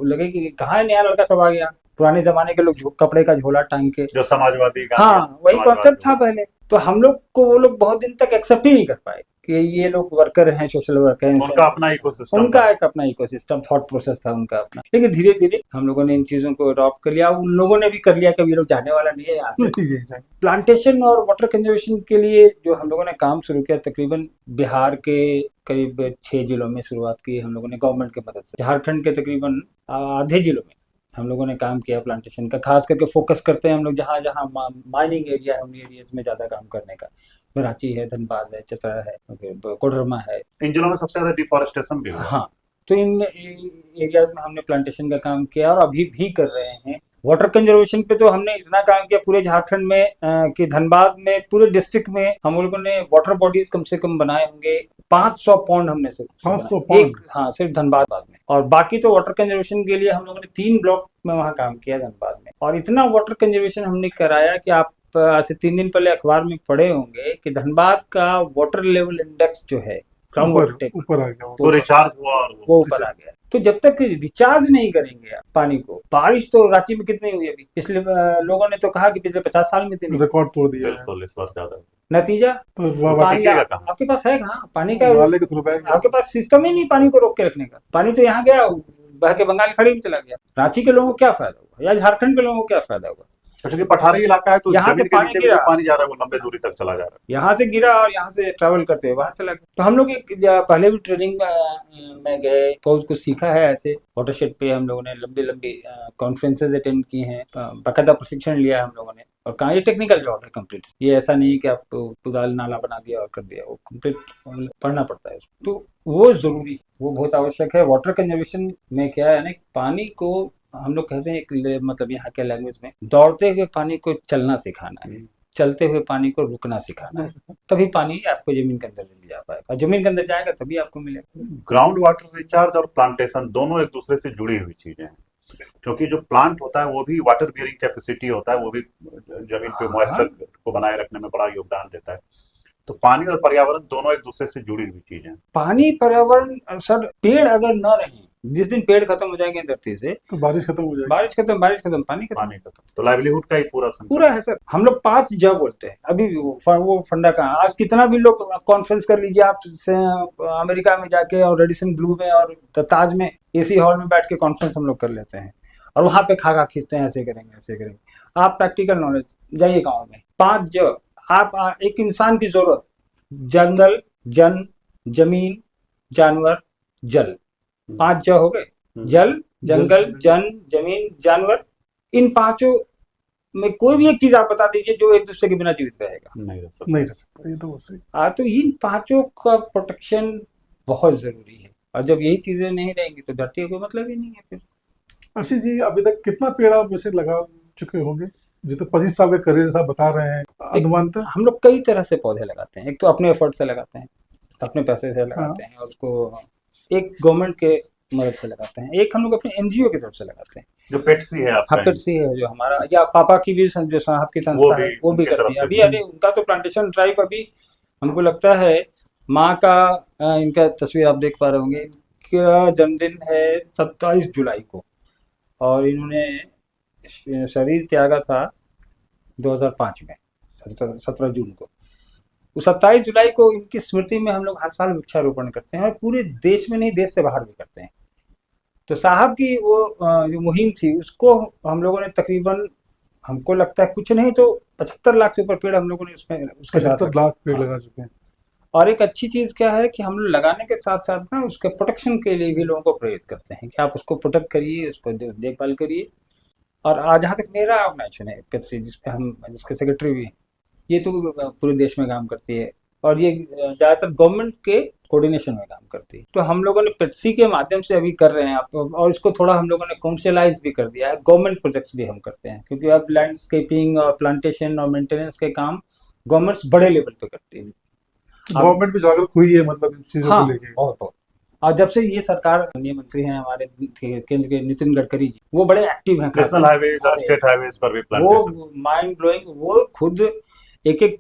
लगे कि कहाँ नया लड़का सब आ गया, पुराने जमाने के लोग कपड़े का झोला टांग के, जो समाजवादी हाँ वही समाजवाद कॉन्सेप्ट जो- था पहले। तो हम लोग को वो लोग बहुत दिन तक एक्सेप्ट ही नहीं कर पाए कि ये लोग वर्कर हैं, सोशल वर्कर हैं, उनका अपना इकोसिस्टम उनका था। एक अपना इकोसिस्टम, थॉट प्रोसेस था उनका अपना। लेकिन धीरे धीरे हम लोगों ने इन चीजों को अडॉप्ट कर लिया, उन लोगों ने भी कर लिया कि अब ये लोग जाने वाला नहीं है यहाँ से। प्लांटेशन और वाटर कंजर्वेशन के लिए जो हम लोगों ने काम शुरू किया, तकरीबन बिहार के करीब 6 जिलों में शुरुआत की हम लोगों ने गवर्नमेंट की मदद से। झारखंड के तकरीबन आधे जिलों में हम लोगों ने काम किया प्लांटेशन का। खास करके फोकस करते हैं हम लोग जहाँ जहाँ माइनिंग एरिया है, उन एरियाज में ज्यादा काम करने का। रांची है, धनबाद है, चतरा है, कोडरमा है। इन जिलों में सबसे ज्यादा डिफॉरेस्टेशन भी हुआ। हाँ, तो इन एरियाज में हमने प्लांटेशन का काम किया और अभी भी कर रहे हैं। वाटर कंजर्वेशन पे तो हमने इतना काम किया पूरे झारखंड में कि धनबाद में पूरे डिस्ट्रिक्ट में हम लोगों ने वाटर बॉडीज कम से कम बनाए होंगे 500 पौंड हमने सिर्फ 500 एक, हाँ सिर्फ धनबाद में। और बाकी तो वाटर कंजर्वेशन के लिए हम लोगों ने 3 ब्लॉक में वहाँ काम किया धनबाद में। और इतना वाटर कंजर्वेशन हमने कराया कि आप आज से 3 दिन पहले अखबार में पढ़े होंगे कि धनबाद का वाटर लेवल इंडेक्स जो है, ग्राउंड वाटर टेबल, ऊपर आ गया। तो रिचार्ज हुआ और वो ऊपर आ गया। तो जब तक रिचार्ज नहीं करेंगे आप पानी को, बारिश तो रांची में कितनी हुई अभी, पिछले लोगों ने तो कहा कि पिछले 50 साल में इतनी, रिकॉर्ड तोड़ दिया है। बिल्कुल इस बार ज्यादा। नतीजा तो वाह, पानी टिकेगा कहाँ? आपके पास है कहाँ पानी का? नाले के थ्रू बैग आपके पास सिस्टम ही नहीं पानी को रोक के रखने का। पानी तो यहाँ गया, बह के बंगाल खाड़ी में चला गया। रांची के लोगों को क्या फायदा होगा, या झारखंड के लोगों को क्या फायदा होगा? क्योंकि पठारी इलाका है तो यहाँ से जमीन के पानी नीचे भी गिरा। जो पानी जा रहा है वो लंबे दूरी तक चला जा रहा है। यहाँ से गिरा और यहाँ से ट्रैवल करते हुए बाहर चला गया। तो हम लोग पहले भी ट्रेनिंग में गए तो उसको सीखा है। ऐसे वाटरशेड पे हम लोगों ने लंबी लंबी कॉन्फ्रेंसेज अटेंड की हैं, बाकायदा प्रशिक्षण लिया है हम लोगों ने। और कहा ये टेक्निकल जॉब है कंप्लीट, ये ऐसा नहीं है कि आप कुदाल नाला बना दिया और कर दिया, वो कंप्लीट पढ़ना पड़ता है। तो वो जरूरी, वो बहुत आवश्यक है। वाटर कंजर्वेशन में क्या है ना, पानी को हम लोग कहते हैं एक मतलब यहाँ के लैंग्वेज में, दौड़ते हुए पानी को चलना सिखाना है, चलते हुए पानी को रुकना सिखाना है। तभी पानी आपको जमीन के अंदर ले जा पाएगा, और जमीन के अंदर जाएगा तभी आपको मिलेगा। ग्राउंड वाटर रिचार्ज और प्लांटेशन दोनों एक दूसरे से जुड़ी हुई चीजें हैं, क्योंकि जो प्लांट होता है वो भी वाटर बियरिंग कैपेसिटी होता है, वो भी जमीन पे मॉइस्चर को बनाए रखने में बड़ा योगदान देता है। तो पानी और पर्यावरण दोनों एक दूसरे से जुड़ी हुई चीजें हैं। पानी, पर्यावरण, सर पेड़ अगर न रहे, जिस दिन पेड़ खत्म हो जाएंगे धरती से तो बारिश खत्म हो जाएगी। बारिश खत्म, पानी खत्म, पानी खत्म तो लाइवलीहुड का ही पूरा संकट पूरा है सर। हम लोग 5 ज बोलते हैं अभी भी, वो फंडा कहाँ। आज कितना भी लोग कॉन्फ्रेंस कर लीजिए आप से, अमेरिका में जाके और रेडिसन ब्लू में और ताज में एसी हॉल में बैठ के कॉन्फ्रेंस हम लोग कर लेते हैं, और वहां पे खा खींचते हैं, ऐसे करेंगे ऐसे करेंगे। आप प्रैक्टिकल नॉलेज जाइए गाँव में, 5 ज। आप एक इंसान की जरूरत, जंगल, जन, जमीन, जानवर, जल, 5 ज हो गए। जल, जंगल, जन, जमीन, जानवर। इन 5 में कोई भी एक चीज आप बता दीजिए जो एक दूसरे के बिना जीवित रहेगा, नहीं रह सकता। नहीं रह सकता, ये तो सही। तो इन 5 का प्रोटेक्शन बहुत जरूरी है। और जब यही चीजें नहीं रहेंगी तो धरती का कोई मतलब ही नहीं है फिर। अर्षित जी, अभी तक कितना पेड़ आप वैसे लगा चुके होंगे? जितने 25 साल का करियर जैसा बता रहे हैं, अनुमानतः? हम लोग कई तरह से पौधे लगाते हैं। एक तो अपने एफर्ट से लगाते हैं, अपने पैसे से लगाते हैं, और उसको एक गवर्नमेंट के मदद से लगाते हैं, एक हम लोग अपने एनजीओ की तरफ से लगाते हैं। जो पेट्सी है आपका, पेट्सी है जो हमारा, या पापा की भी जो साहब की संस्था है वो भी उनके करती तरफ है। से अभी भी। अरे उनका तो प्लांटेशन ड्राइव अभी हमको लगता है माँ का, इनका तस्वीर आप देख पा रहे होंगे, इनका जन्मदिन है 27 जुलाई को, और इन्होंने शरीर त्यागा था 2005 में, 17 जून को। 27 जुलाई को इनकी स्मृति में हम लोग हर साल वृक्षारोपण करते हैं, और पूरे देश में नहीं, देश से बाहर भी करते हैं। तो साहब की वो जो मुहिम थी उसको हम लोगों ने तकरीबन, हमको लगता है कुछ नहीं तो 75 लाख से ऊपर पेड़ हम लोगों ने उसके साथ 75 लाख पेड़ लगा चुके हैं। और एक अच्छी चीज क्या है कि हम लोग लगाने के साथ साथ ना उसके प्रोटेक्शन के लिए भी लोगों को प्रेरित करते हैं कि आप उसको प्रोटेक्ट करिए, उसको देखभाल करिए। और जहाँ तक मेरा ऑर्गेनाइजेशन है पेट्सी, जिसके सेक्रेटरी भी हैं, ये तो पूरे देश में काम करती है, और ये ज़्यादातर गवर्नमेंट के कोऑर्डिनेशन में काम करती है। तो हम लोगों ने पेट्सी के माध्यम से अभी कर रहे हैं आप, और इसको थोड़ा हम लोगों ने कॉमर्शियलाइज भी कर दिया है। गवर्नमेंट प्रोजेक्ट्स भी हम करते हैं, क्योंकि अब लैंडस्केपिंग और प्लांटेशन और मेंटेनेंस के काम गवर्नमेंट्स बड़े लेवल पे करती है। गवर्नमेंट भी जागरूक हुई है मतलब इन चीजों हाँ, को लेके। बहुत। और जब से ये सरकार, माननीय मंत्री हैं हमारे केंद्र के नितिन गडकरी जी, वो बड़े एक्टिव हैं। नेशनल हाईवेज और स्टेट हाईवेज पर भी प्लांटेशन, वो माइंड ब्लोइंग, वो खुद एक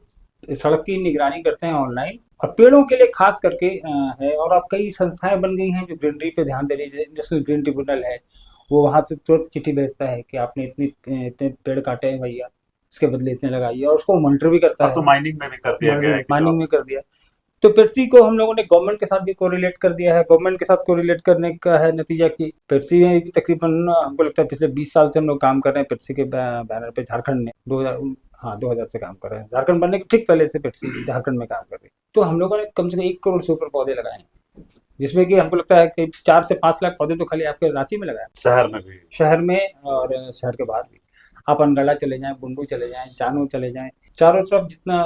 सड़क की निगरानी करते हैं ऑनलाइन, और पेड़ों के लिए खास करके है। और अब कई संस्थाएं बन गई हैं जो ग्रीनरी पे ध्यान दे रही है, नेशनल ग्रीन ट्रिब्यूनल है, वो वहां से तुरंत चिट्ठी भेजता है कि आपने इतने पेड़ काटे हैं भैया, इसके बदले इतने लगाइए, और उसको मॉनिटर भी करता अब तो है। माइनिंग में भी कर दिया गया है कि जो माइनिंग में कर दिया। तो पेप्सी को हम लोगों ने गवर्नमेंट के साथ भी कोरिलेट कर दिया है। गवर्नमेंट के साथ कोरिलेट करने का है नतीजा कि पेप्सी में भी तकरीबन हमको लगता है पिछले 20 साल से हम लोग काम कर रहे हैं पेप्सी के बैनर पे, झारखंड में 2000, हाँ 2000 से काम कर रहे हैं। झारखंड बनने के ठीक पहले से पेप्सी झारखंड में काम कर रही है। तो हम लोगों ने कम से कम 1 करोड़ से ऊपर पौधे लगाए हैं, जिसमें कि हमको लगता है कि 4 से 5 लाख पौधे तो खाली आपके रांची में लगाए, शहर में भी। शहर में और शहर के बाहर भी। आप अनगढ़ा चले जाएं, बुंडू चले जाएं, चानो चले जाएं, चारों तरफ जितना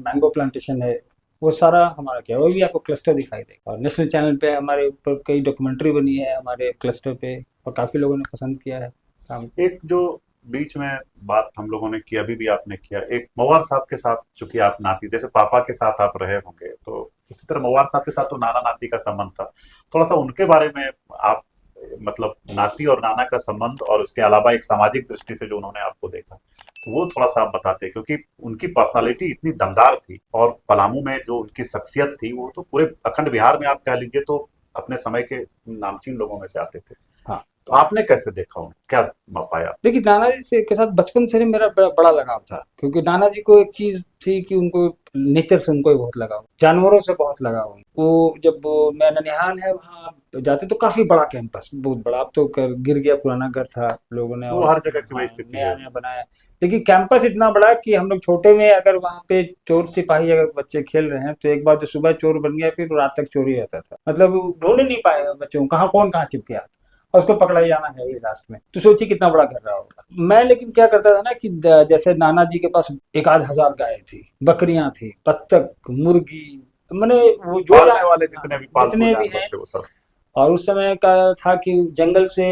मैंगो प्लांटेशन है वो सारा हमारा किया। वो भी आपको क्लस्टर दिखाई देगा, और नेशनल चैनल पे हमारे ऊपर कई डॉक्यूमेंट्री बनी है हमारे क्लस्टर पे, और काफी लोगों ने पसंद किया है काम। एक जो बीच में बात हम लोगों ने की, अभी भी आपने किया, एक मवार साहब के साथ चूंकि आप नाती, जैसे पापा के साथ आप रहे होंगे, तो उसी तरह मवार साहब के साथ तो नाना नाती का संबंध था। थोड़ा सा उनके बारे में आप, मतलब नाती और नाना का संबंध, और उसके अलावा एक सामाजिक दृष्टि से जो उन्होंने आपको देखा, तो वो थोड़ा सा आप बताते, क्योंकि उनकी पर्सनालिटी इतनी दमदार थी, और पलामू में जो उनकी शख्सियत थी वो तो पूरे अखंड बिहार में आप कह लीजिए तो अपने समय के नामचीन लोगों में से आते थे। हाँ, तो आपने कैसे देखा उन्हें, क्या पाया? देखिए नाना जी से के साथ बचपन से मेरा बड़ा लगाव था, क्योंकि नाना जी को एक चीज थी कि उनको नेचर से उनको बहुत लगाव, जानवरों से बहुत लगाव। वो जब मैं ननिहाल है वहाँ जाते तो काफी बड़ा कैंपस, बहुत बड़ा, अब तो गिर गया, पुराना घर था लोगों ने वो और हर जगह की वही स्थिति नया है। नया बनाया। लेकिन कैंपस इतना बड़ा कि हम लोग छोटे में अगर वहाँ पे चोर सिपाही अगर बच्चे खेल रहे हैं तो एक बार जो सुबह चोर बन गया फिर रात तक चोरी रहता था, मतलब ढूंढ ही नहीं पाए बच्चों को कहाँ कौन कहाँ छिप गया, और उसको पकड़ा ही जाना है लास्ट में। तो सोचिए कितना बड़ा घर रहा होगा। मैं लेकिन क्या करता था ना कि जैसे नाना जी के पास 1,000 गाय थी, बकरियां थी, बत्तख, मुर्गी, मैंने वो जो पालने वाले जितने भी पालतू जितने भी जानवर हैं। थे वो सब। और उस समय का था कि जंगल से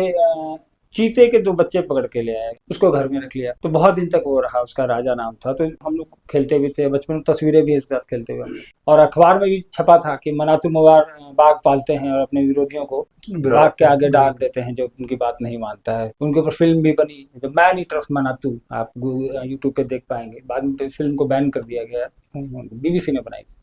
चीते के 2 बच्चे पकड़ के ले आए, उसको घर में रख लिया, तो बहुत दिन तक वो रहा, उसका राजा नाम था। तो हम लोग खेलते भी थे बचपन में, तस्वीरें भी उसके साथ खेलते हुए, और अखबार में भी छपा था कि मनातू मवार बाघ पालते हैं और अपने विरोधियों को बाघ के आगे डाल देते हैं जो उनकी बात नहीं मानता है। उनके ऊपर फिल्म भी बनी, the man eater of Manatu, आप यूट्यूब पे देख पाएंगे। बाद में फिल्म को बैन कर दिया गया, बीबीसी ने बनाई थी।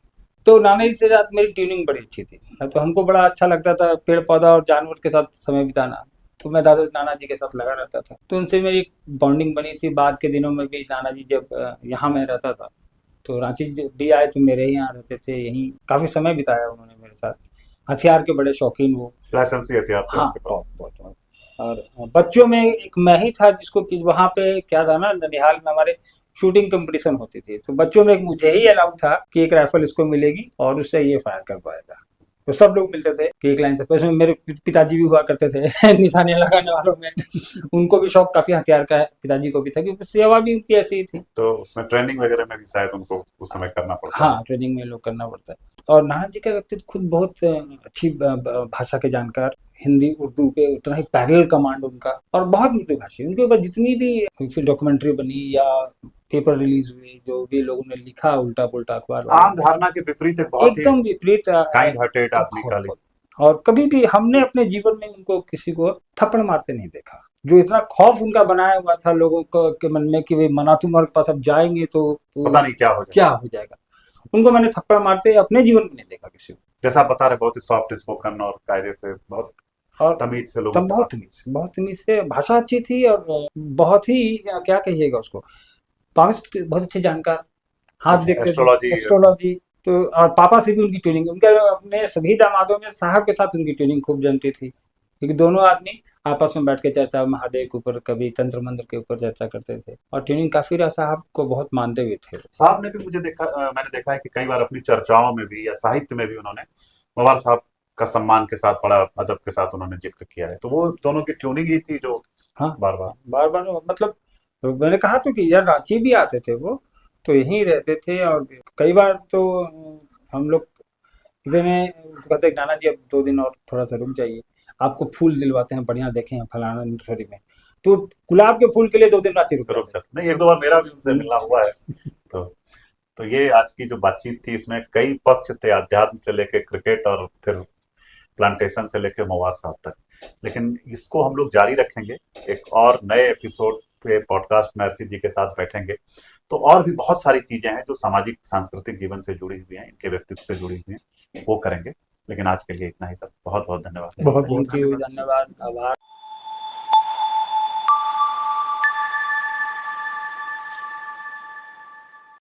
तो नाना जी से साथ मेरी ट्यूनिंग बड़ी अच्छी थी, तो हमको बड़ा अच्छा लगता था पेड़ पौधा और जानवर के साथ समय बिताना। तो मैं दादा नाना जी के साथ लगा रहता था, तो उनसे मेरी बॉन्डिंग बनी थी। बाद के दिनों में भी नाना जी जब यहाँ मैं रहता था तो रांची जब भी आए तो मेरे ही यहाँ रहते थे, यहीं काफी समय बिताया उन्होंने मेरे साथ। हथियार के बड़े शौकीन वो। लाइसेंसी हथियार थे हाँ उनके पास। बहुत। और बच्चों में एक मैं ही था जिसको कि वहाँ पे क्या था ना, ननिहाल में हमारे शूटिंग कंपटीशन होती थी, तो बच्चों में एक मुझे ही अलाउड था कि एक राइफल इसको मिलेगी और उससे ये फायर कर पाएगा। तो सब लोग मिलते थे कि एक लाइन से, उसमें मेरे पिताजी भी हुआ करते थे निशानियां लगाने वालों में। उनको भी शौक काफी हथियार का है, पिताजी को भी था, क्योंकि सेवा भी उनकी ऐसी ही थी। तो उसमें ट्रेनिंग वगैरह में भी शायद उनको उस समय करना पड़ता हाँ, ट्रेनिंग में लोग करना पड़ता है। और नाना जी का व्यक्तित्व खुद बहुत अच्छी भाषा के जानकार, हिंदी उर्दू पे उतना ही पैरेलल कमांड उनका, और बहुत मृदु भाषी। उनके ऊपर जितनी भी फिर डॉक्यूमेंट्री बनी या पेपर रिलीज हुए, जो भी लोगों ने लिखा उल्टा पुल्टा अखबार है। आम धारणा के विपरीत एक बहुत ही एकदम विपरीत, काइंड हार्टेड आदमी का बहुत। और कभी भी हमने अपने जीवन में उनको किसी को थप्पड़ मारते नहीं देखा। जो इतना खौफ उनका बनाया हुआ था लोगों को के मन में कि भाई मनातू मवार के पास अब जाएंगे तो पता नहीं क्या हो जाए। क्या हो जाएगा, उनको मैंने थप्पड़ मारते अपने जीवन में नहीं देखा किसी को। जैसा आप बता रहे, बहुत ही सॉफ्ट स्पोकन और कायदे से, बहुत और तमीज से लोगों तब से बहुत तमीज से, भाषा अच्छी थी, और बहुत ही क्या कहिएगा उसको, बहुत अच्छे जानकार, हाथ देखते थे, एस्ट्रोलॉजी। तो और पापा से भी उनकी ट्रेनिंग, उनके अपने सभी दामादों में साहब के साथ उनकी ट्रेनिंग खूब जमती थी, क्योंकि दोनों आदमी आपस में बैठ के चर्चा, महादेव के ऊपर, कभी तंत्र मंत्र के ऊपर चर्चा करते थे, और ट्रेनिंग काफी रहा, साहब को बहुत मानते भी थे। साहब ने भी मैंने देखा है कि कई बार अपनी चर्चाओं में भी या साहित्य में भी उन्होंने मवार साहब का सम्मान के साथ, बड़ा अदब के साथ उन्होंने जिक्र किया है। तो वो दोनों की ट्यूनिंग ही थी जो हाँ, बार बार मतलब मैंने कहा तो कि यार रांची भी आते थे वो, तो यहीं रहते थे, और कई बार तो हम लोग इतने कहते नाना जी अब 2 दिन और थोड़ा सा रुक जाइए, आपको फूल दिलवाते हैं बढ़िया, देखें फलाना नर्सरी में, तो गुलाब के फूल के लिए 2 दिन रांची रुक जाते। नहीं, 1-2 बार मेरा भी उनसे मिलना हुआ है। तो ये आज की जो बातचीत थी, इसमें कई पक्ष थे, अध्यात्म से लेके क्रिकेट और फिर प्लांटेशन से लेके मवार साहब तक। लेकिन इसको हम लोग जारी रखेंगे, एक और नए एपिसोड पे पॉडकास्ट में अर्चित जी के साथ बैठेंगे, तो और भी बहुत सारी चीजें हैं जो सामाजिक सांस्कृतिक जीवन से जुड़ी हुई हैं, इनके व्यक्तित्व से जुड़ी हुई हैं, वो करेंगे। लेकिन आज के लिए इतना ही, सब बहुत बहुत धन्यवाद। बहुत बहुत धन्यवाद, आभार।